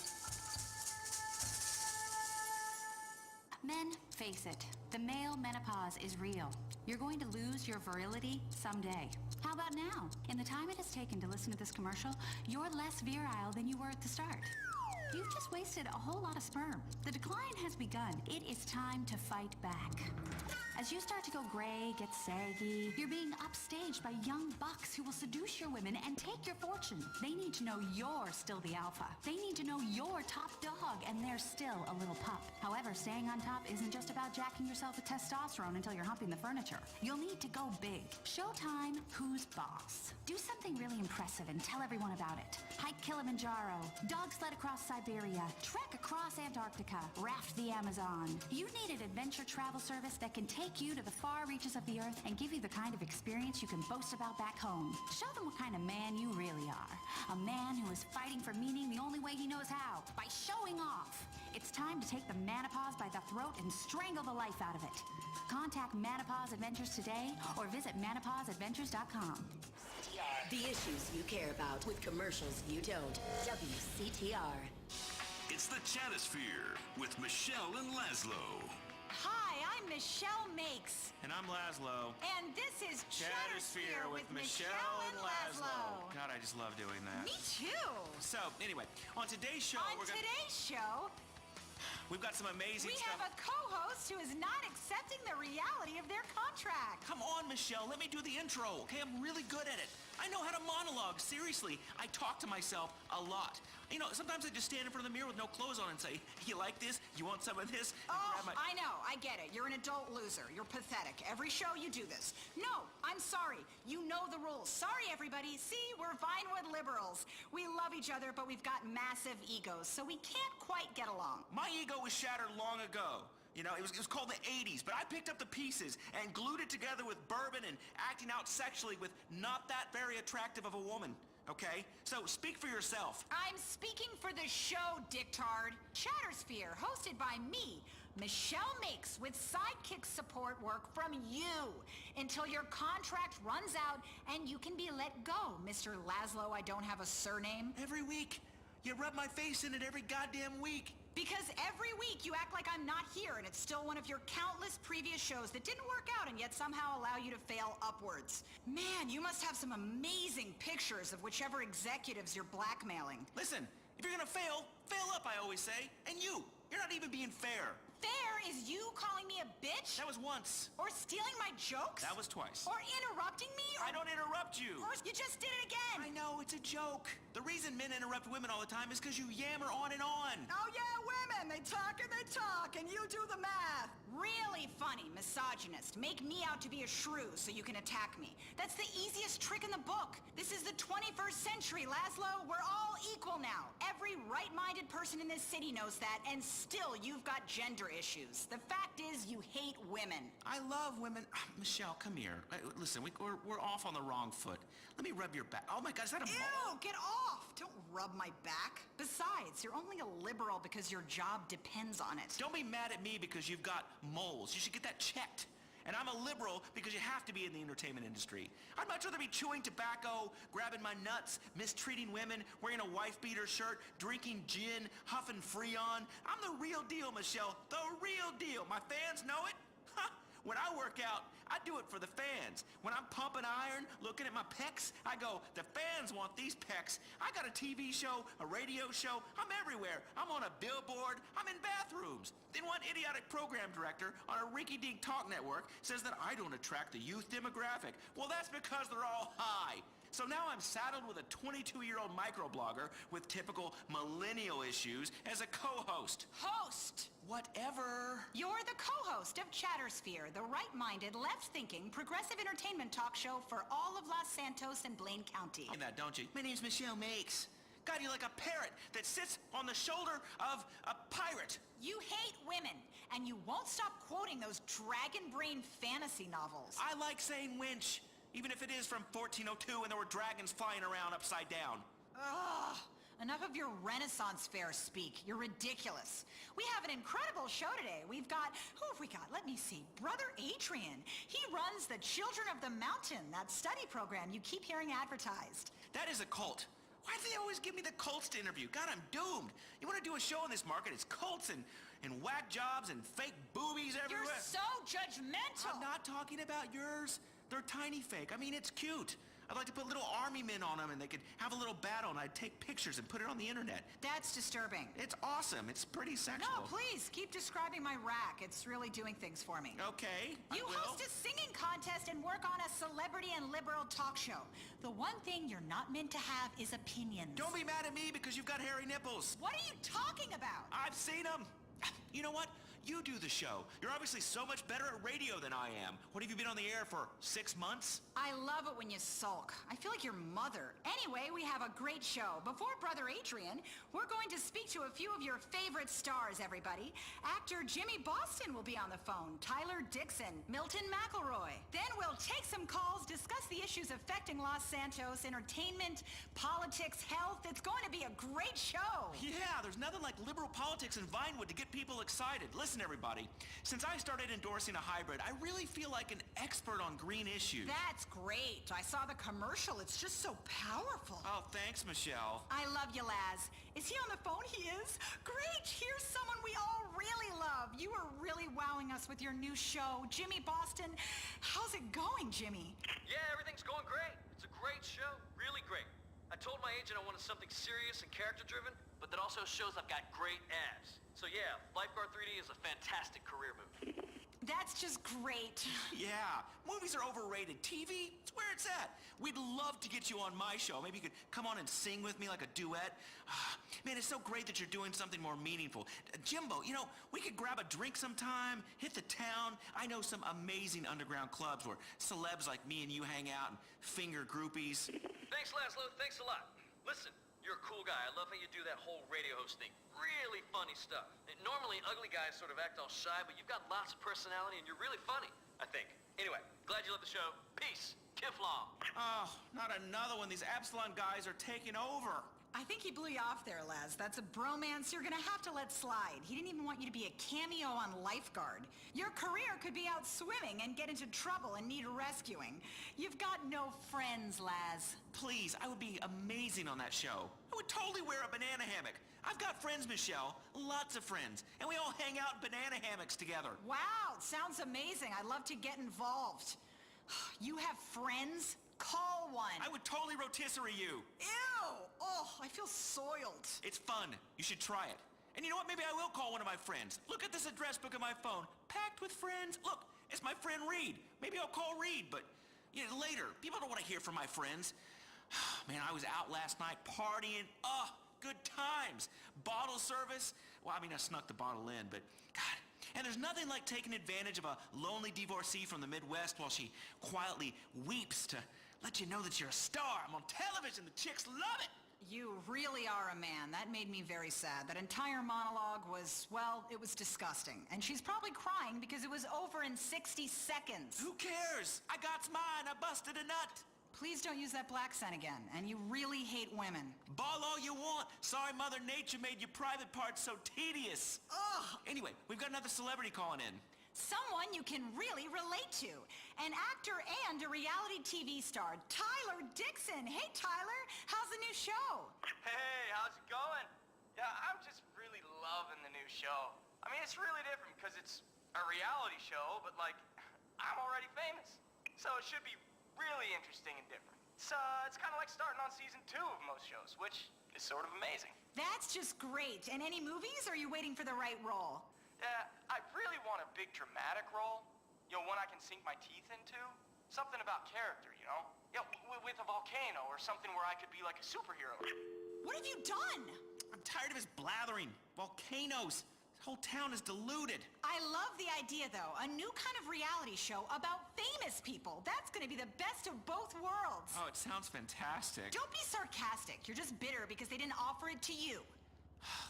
Men, face it, the male menopause is real. You're going to lose your virility someday. How about now? In the time it has taken to listen to this commercial, you're less virile than you were at the start. You've just wasted a whole lot of sperm. The decline has begun. It is time to fight back. As you start to go gray, get saggy, you're being upstaged by young bucks who will seduce your women and take your fortune. They need to know you're still the alpha. They need to know you're top dog and they're still a little pup. However, staying on top isn't just about jacking yourself with testosterone until you're humping the furniture. You'll need to go big. Showtime, who's boss? Do something really impressive and tell everyone about it. Hike Kilimanjaro, dog sled across Siberia, trek across Antarctica, raft the Amazon. You need an adventure travel service that can take you to the far reaches of the earth and give you the kind of experience you can boast about back home. Show them what kind of man you really are. A man who is fighting for meaning the only way he knows how, by showing off. It's time to take the menopause by the throat and strangle the life out of it. Contact Menopause Adventures today or visit menopauseadventures.com. The issues you care about with commercials you don't. WCTR. It's the Chatosphere with Michelle and Laszlo. Hi, I'm Michelle Makes. And I'm Laszlo. And this is Chattersphere with Michelle and Laszlo. God, I just love doing that. Me too. So, anyway, on today's show, today's show, we've got some amazing we stuff. have a co-host who is not accepting the reality of their contract. Come on, Michelle, let me do the intro, okay? I'm really good at it. I know how to monologue, seriously. I talk to myself a lot. You know, sometimes I just stand in front of the mirror with no clothes on and say, you like this? You want some of this? I know. I get it. You're an adult loser. You're pathetic. Every show you do this. No, I'm sorry. You know the rules. Sorry, everybody. See, we're Vinewood liberals. We love each other, but we've got massive egos, so we can't quite get along. My ego was shattered long ago. You know, it was called the 80s, but I picked up the pieces and glued it together with bourbon and acting out sexually with not that very attractive of a woman. Okay? So speak for yourself. I'm speaking for the show, Dictard. Chattersphere, hosted by me, Michelle Makes, with sidekick support work from you until your contract runs out and you can be let go, Mr. Laszlo. I don't have a surname. Every week. You rub my face in it every goddamn week. Because every week you act like I'm not here and it's still one of your countless previous shows that didn't work out and yet somehow allow you to fail upwards. Man, you must have some amazing pictures of whichever executives you're blackmailing. Listen, if you're gonna fail up, I always say. And you're not even being fair. Fair is you calling me a bitch? That was once. Or stealing my jokes? That was twice. Or interrupting me? I don't interrupt you. Or you just did it again. I know, it's a joke. The reason men interrupt women all the time is because you yammer on and on. Oh yeah, women. They talk and you do the math. Really funny, misogynist. Make me out to be a shrew so you can attack me. That's the easiest trick in the book. This is the 21st century, Laszlo. We're all equal now. Every right-minded person in this city knows that, and still you've got gender issues. The fact is, you hate women. I love women. Michelle, come here. Listen, we're off on the wrong foot. Let me rub your back. Oh my God, is that a mole? Ew, get off. Don't rub my back. Besides, you're only a liberal because your job depends on it. Don't be mad at me because you've got moles. You should get that checked. And I'm a liberal because you have to be in the entertainment industry. I'd much rather be chewing tobacco, grabbing my nuts, mistreating women, wearing a wife-beater shirt, drinking gin, huffing Freon. I'm the real deal, Michelle. The real deal. My fans know it. When I work out, I do it for the fans. When I'm pumping iron, looking at my pecs, I go, the fans want these pecs. I got a TV show, a radio show. I'm everywhere. I'm on a billboard. I'm in bathrooms. Then one idiotic program director on a rinky-dink talk network says that I don't attract the youth demographic. Well, that's because they're all high. So now I'm saddled with a 22-year-old microblogger with typical millennial issues as a co-host. Host! Whatever. You're the co-host of Chattersphere, the right-minded, left-thinking, progressive entertainment talk show for all of Los Santos and Blaine County. You know that, don't you? My name's Michelle Makes. God, you're like a parrot that sits on the shoulder of a pirate. You hate women, and you won't stop quoting those dragon brain fantasy novels. I like saying winch, even if it is from 1402 and there were dragons flying around upside down. Ugh. Enough of your Renaissance fair speak. You're ridiculous. We have an incredible show today. We've got, who have we got? Let me see. Brother Adrian. He runs the Children of the Mountain, that study program you keep hearing advertised. That is a cult. Why do they always give me the cults to interview? God, I'm doomed. You want to do a show in this market, it's cults and whack jobs and fake boobies everywhere. You're so judgmental. I'm not talking about yours. They're tiny fake. I mean, it's cute. I'd like to put little army men on them and they could have a little battle and I'd take pictures and put it on the internet. That's disturbing. It's awesome. It's pretty sexual. No, please, keep describing my rack. It's really doing things for me. Okay, You host a singing contest and work on a celebrity and liberal talk show. The one thing you're not meant to have is opinions. Don't be mad at me because you've got hairy nipples. What are you talking about? I've seen them. You know what? You do the show. You're obviously so much better at radio than I am. What, have you been on the air for 6 months? I love it when you sulk. I feel like your mother. Anyway, we have a great show. Before Brother Adrian, we're going to speak to a few of your favorite stars, everybody. Actor Jimmy Boston will be on the phone. Tyler Dixon, Milton McElroy. Then we'll take some calls, discuss the issues affecting Los Santos, entertainment, politics, health. It's going to be a great show. Yeah, there's nothing like liberal politics in Vinewood to get people excited. Listen, listen, everybody. Since I started endorsing a hybrid, I really feel like an expert on green issues. That's great. I saw the commercial. It's just so powerful. Oh, thanks, Michelle. I love you, Laz. Is he on the phone? He is? Great. Here's someone we all really love. You are really wowing us with your new show. Jimmy Boston, how's it going, Jimmy? Yeah, everything's going great. It's a great show. Really great. I told my agent I wanted something serious and character-driven, but that also shows I've got great abs. So yeah, Lifeguard 3D is a fantastic career move. That's just great. Yeah, movies are overrated. TV, it's where it's at. We'd love to get you on my show. Maybe you could come on and sing with me like a duet. Man, it's so great that you're doing something more meaningful. Jimbo, you know, we could grab a drink sometime, hit the town. I know some amazing underground clubs where celebs like me and you hang out and finger groupies. Thanks, Laszlo. Thanks a lot. Listen, you're a cool guy. I love how you do that whole radio host thing. Really funny stuff. Normally, ugly guys sort of act all shy, but you've got lots of personality and you're really funny, I think. Anyway, glad you love the show. Peace. Kiflong. Oh, not another one. These Absalon guys are taking over. I think he blew you off there, Laz. That's a bromance you're gonna have to let slide. He didn't even want you to be a cameo on Lifeguard. Your career could be out swimming and get into trouble and need rescuing. You've got no friends, Laz. Please, I would be amazing on that show. I would totally wear a banana hammock. I've got friends, Michelle. Lots of friends. And we all hang out in banana hammocks together. Wow, sounds amazing. I'd love to get involved. You have friends? Call one. I would totally rotisserie you. Ew! Oh, I feel soiled. It's fun. You should try it. And you know what? Maybe I will call one of my friends. Look at this address book on my phone. Packed with friends. Look, it's my friend Reed. Maybe I'll call Reed, but later. People don't want to hear from my friends. Man, I was out last night partying. Oh, good times. Bottle service. Well, I mean, I snuck the bottle in, but God. And there's nothing like taking advantage of a lonely divorcee from the Midwest while she quietly weeps to let you know that you're a star. I'm on television. The chicks love it. You really are a man. That made me very sad. That entire monologue was, well, it was disgusting. And she's probably crying because it was over in 60 seconds. Who cares? I got mine. I busted a nut. Please don't use that black scent again. And you really hate women. Ball all you want. Sorry Mother Nature made your private parts so tedious. Ugh! Anyway, we've got another celebrity calling in. Someone you can really relate to. An actor and a reality TV star, Tyler Dixon. Hey, Tyler, how's the new show? Hey, how's it going? Yeah, I'm just really loving the new show. I mean, it's really different because it's a reality show, but, like, I'm already famous. So it should be really interesting and different. It's kind of like starting on season 2 of most shows, which is sort of amazing. That's just great. And any movies, or are you waiting for the right role? Yeah, I really want a big dramatic role. You know, one I can sink my teeth into. Something about character, you know? Yeah, with a volcano or something where I could be like a superhero. What have you done? I'm tired of his blathering. Volcanoes. This whole town is deluded. I love the idea, though. A new kind of reality show about famous people. That's going to be the best of both worlds. Oh, it sounds fantastic. Don't be sarcastic. You're just bitter because they didn't offer it to you.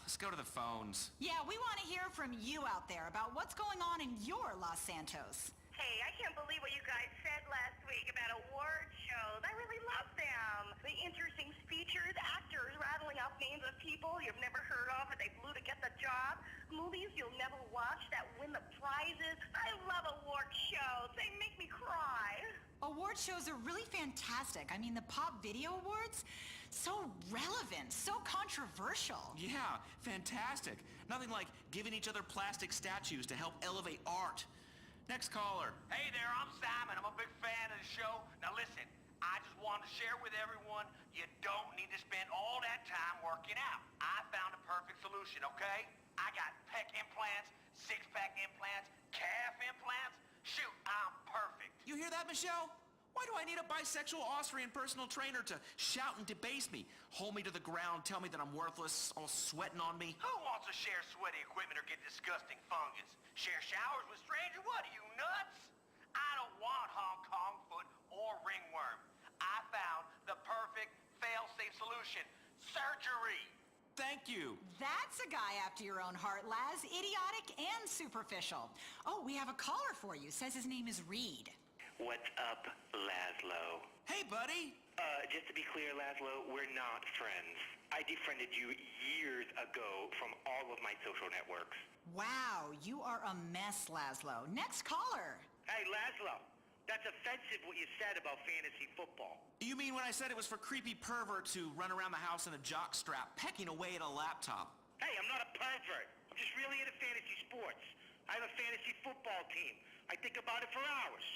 Let's go to the phones. Yeah, we want to hear from you out there about what's going on in your Los Santos. Hey, I can't believe what you guys said last week about award shows. I really love them. The interesting speeches, actors rattling off names of people you've never heard of and they flew to get the job. Movies you'll never watch that win the prizes. I love award shows. They make me cry. Award shows are really fantastic. I mean, the Pop Video Awards, so relevant, so controversial. Yeah, fantastic. Nothing like giving each other plastic statues to help elevate art. Next caller. Hey there, I'm Simon. I'm a big fan of the show. Now listen, I just wanted to share with everyone, you don't need to spend all that time working out. I found a perfect solution, okay? I got pec implants, six-pack implants, calf implants. Shoot, I'm perfect. You hear that, Michelle? Why do I need a bisexual Austrian personal trainer to shout and debase me, hold me to the ground, tell me that I'm worthless, all sweating on me? Who wants to share sweaty equipment or get disgusting fungus? Share showers with strangers? What, are you nuts? I don't want Hong Kong foot or ringworm. I found the perfect fail-safe solution. Surgery. Thank you. That's a guy after your own heart, Laz. Idiotic and superficial. Oh, we have a caller for you. Says his name is Reed. What's up, Laszlo? Hey, buddy. Just to be clear, Laszlo, we're not friends. I defriended you years ago from all of my social networks. Wow, you are a mess, Laszlo. Next caller. Hey, Laszlo, that's offensive what you said about fantasy football. You mean when I said it was for creepy perverts who run around the house in a jockstrap, pecking away at a laptop? Hey, I'm not a pervert. I'm just really into fantasy sports. I have a fantasy football team. I think about it for hours.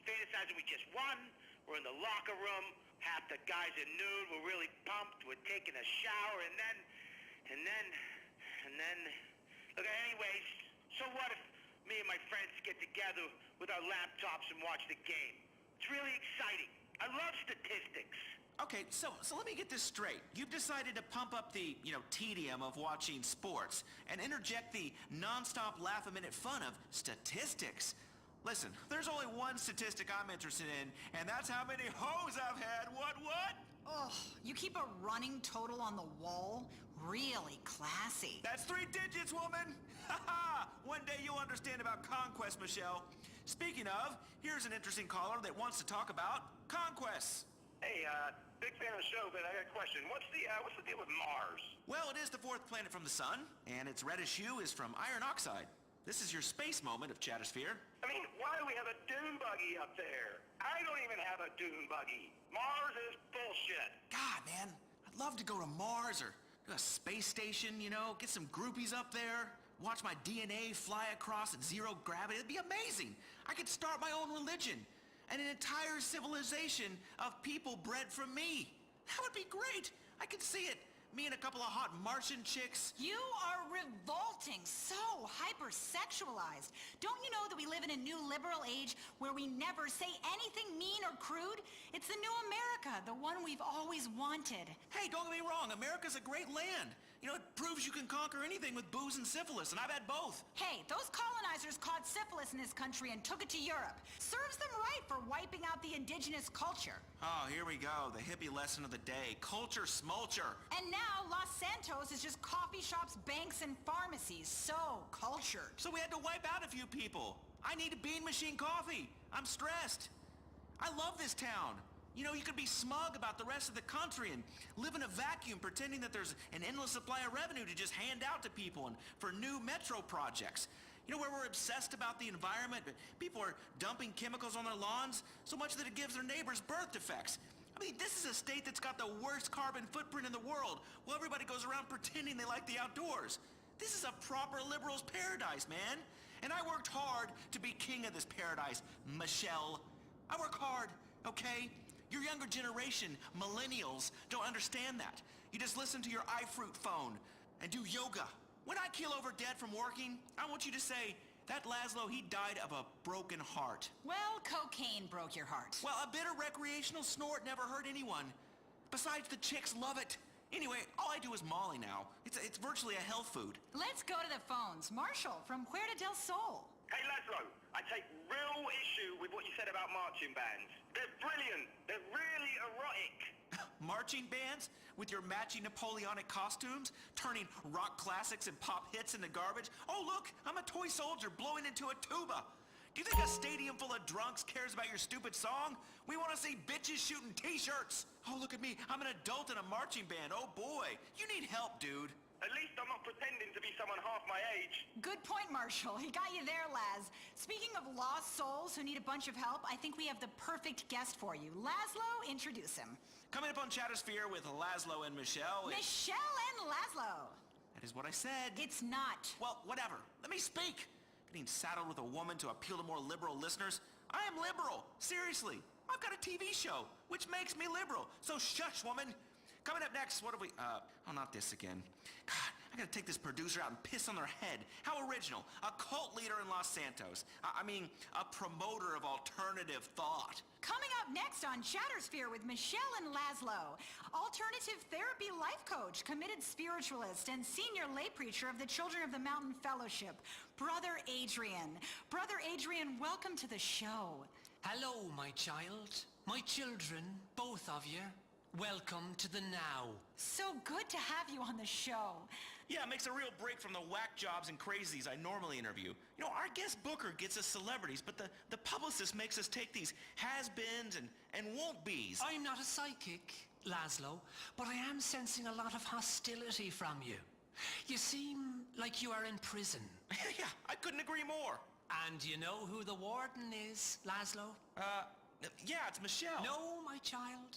Fantasizing we just won. We're in the locker room. Half the guys are nude. We're really pumped. We're taking a shower, and then... Okay, anyways, so what if me and my friends get together with our laptops and watch the game? It's really exciting. I love statistics. Okay, so let me get this straight. You've decided to pump up the, tedium of watching sports and interject the non-stop laugh-a-minute fun of statistics. Listen, there's only one statistic I'm interested in, and that's how many hoes I've had. What? Oh, you keep a running total on the wall? Really classy. That's 3 digits, woman! Ha-ha! One day you'll understand about conquest, Michelle. Speaking of, here's an interesting caller that wants to talk about conquests. Hey, big fan of the show, but I got a question. What's the deal with Mars? Well, it is the 4th planet from the sun, and its reddish hue is from iron oxide. This is your space moment of Chattersphere. I mean, why do we have a dune buggy up there? I don't even have a dune buggy. Mars is bullshit. God, man, I'd love to go to Mars or a space station, get some groupies up there, watch my DNA fly across at 0 gravity. It'd be amazing. I could start my own religion and an entire civilization of people bred from me. That would be great. I could see it. Me and a couple of hot Martian chicks. You are revolting, so hypersexualized. Don't you know that we live in a new liberal age where we never say anything mean or crude? It's the new America, the one we've always wanted. Hey, don't get me wrong, America's a great land. It proves you can conquer anything with booze and syphilis, and I've had both. Hey, those colonizers caught syphilis in this country and took it to Europe. Serves them right for wiping out the indigenous culture. Oh, here we go, the hippie lesson of the day. Culture smulcher. And now Los Santos is just coffee shops, banks, and pharmacies. So cultured. So we had to wipe out a few people. I need a bean machine coffee. I'm stressed. I love this town. You could be smug about the rest of the country and live in a vacuum pretending that there's an endless supply of revenue to just hand out to people and for new metro projects. Where we're obsessed about the environment, but people are dumping chemicals on their lawns so much that it gives their neighbors birth defects. I mean, this is a state that's got the worst carbon footprint in the world, while everybody goes around pretending they like the outdoors. This is a proper liberal's paradise, man. And I worked hard to be king of this paradise, Michelle. I work hard, okay? Your younger generation, millennials, don't understand that. You just listen to your iFruit phone and do yoga. When I keel over dead from working, I want you to say, that Laszlo, he died of a broken heart. Well, cocaine broke your heart. Well, a bitter recreational snort never hurt anyone. Besides, the chicks love it. Anyway, all I do is Molly now. It's virtually a health food. Let's go to the phones. Marshall from Puerto del Sol. Hey, Laszlo, I take real issue with what you said about marching bands. They're brilliant. They're really erotic. Marching bands? With your matching Napoleonic costumes? Turning rock classics and pop hits into garbage? Oh, look, I'm a toy soldier blowing into a tuba. Do you think a stadium full of drunks cares about your stupid song? We want to see bitches shooting t-shirts. Oh, look at me. I'm an adult in a marching band. Oh, boy. You need help, dude. At least I'm not pretending to be someone half my age. Good point, Marshall. He got you there, Laz. Speaking of lost souls who need a bunch of help, I think we have the perfect guest for you. Laszlo, introduce him. Coming up on Chattersphere with Laszlo and Michelle. Michelle and Laszlo. That is what I said. It's not. Well, whatever. Let me speak. Getting saddled with a woman to appeal to more liberal listeners. I am liberal. Seriously. I've got a TV show, which makes me liberal. So shush, woman. Coming up next, what have we... oh, not this again. God, I gotta take this producer out and piss on their head. How original. A cult leader in Los Santos. I mean, a promoter of alternative thought. Coming up next on Chattersphere with Michelle and Laszlo, alternative therapy life coach, committed spiritualist, and senior lay preacher of the Children of the Mountain Fellowship, Brother Adrian. Brother Adrian, welcome to the show. Hello, my child. My children, both of you. Welcome to the now. So good to have you on the show. Yeah, it makes a real break from the whack jobs and crazies I normally interview. You know, our guest booker gets us celebrities, but the publicist makes us take these has-beens and won't-be's. I'm not a psychic, Laszlo, but I am sensing a lot of hostility from you. You seem like you are in prison. Yeah, I couldn't agree more. And you know who the warden is, Laszlo? Yeah, it's Michelle. No, my child.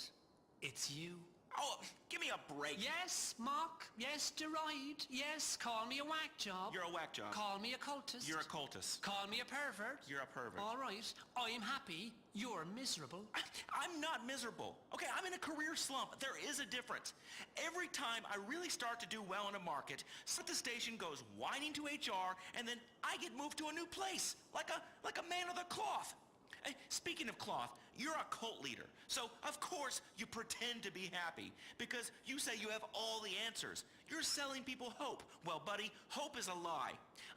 It's you. Oh, give me a break. Yes, mock. Yes, deride. Yes, call me a whack job. You're a whack job. Call me a cultist. You're a cultist. Call me a pervert. You're a pervert. All right. I'm happy. You're miserable. I'm not miserable. Okay, I'm in a career slump. There is a difference. Every time I really start to do well in a market, the station goes whining to HR, and then I get moved to a new place, like a man of the cloth. Hey, speaking of cloth, you're a cult leader, so of course you pretend to be happy because you say you have all the answers. You're selling people hope. Well, buddy, hope is a lie.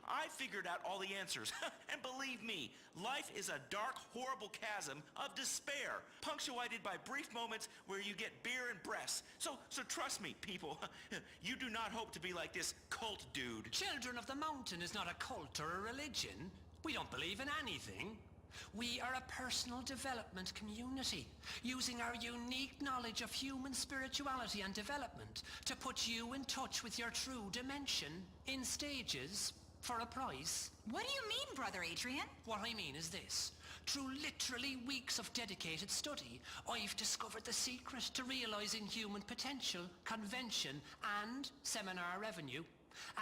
I figured out all the answers, and believe me, life is a dark, horrible chasm of despair, punctuated by brief moments where you get beer and breasts. So trust me, people, you do not hope to be like this cult dude. Children of the Mountain is not a cult or a religion. We don't believe in anything. We are a personal development community, using our unique knowledge of human spirituality and development to put you in touch with your true dimension in stages for a price. What do you mean, Brother Adrian? What I mean is this. Through literally weeks of dedicated study, I've discovered the secret to realizing human potential, convention, and seminar revenue,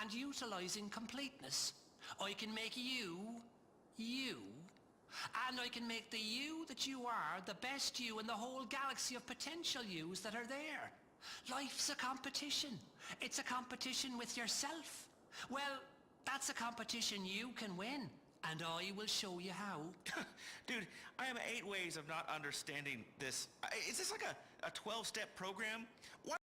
and utilizing completeness. I can make you, and I can make the you that you are the best you in the whole galaxy of potential yous that are there. Life's a competition. It's a competition with yourself. Well, that's a competition you can win, and I will show you how. Dude, I have 8 ways of not understanding this. Is this like a 12-step program? Why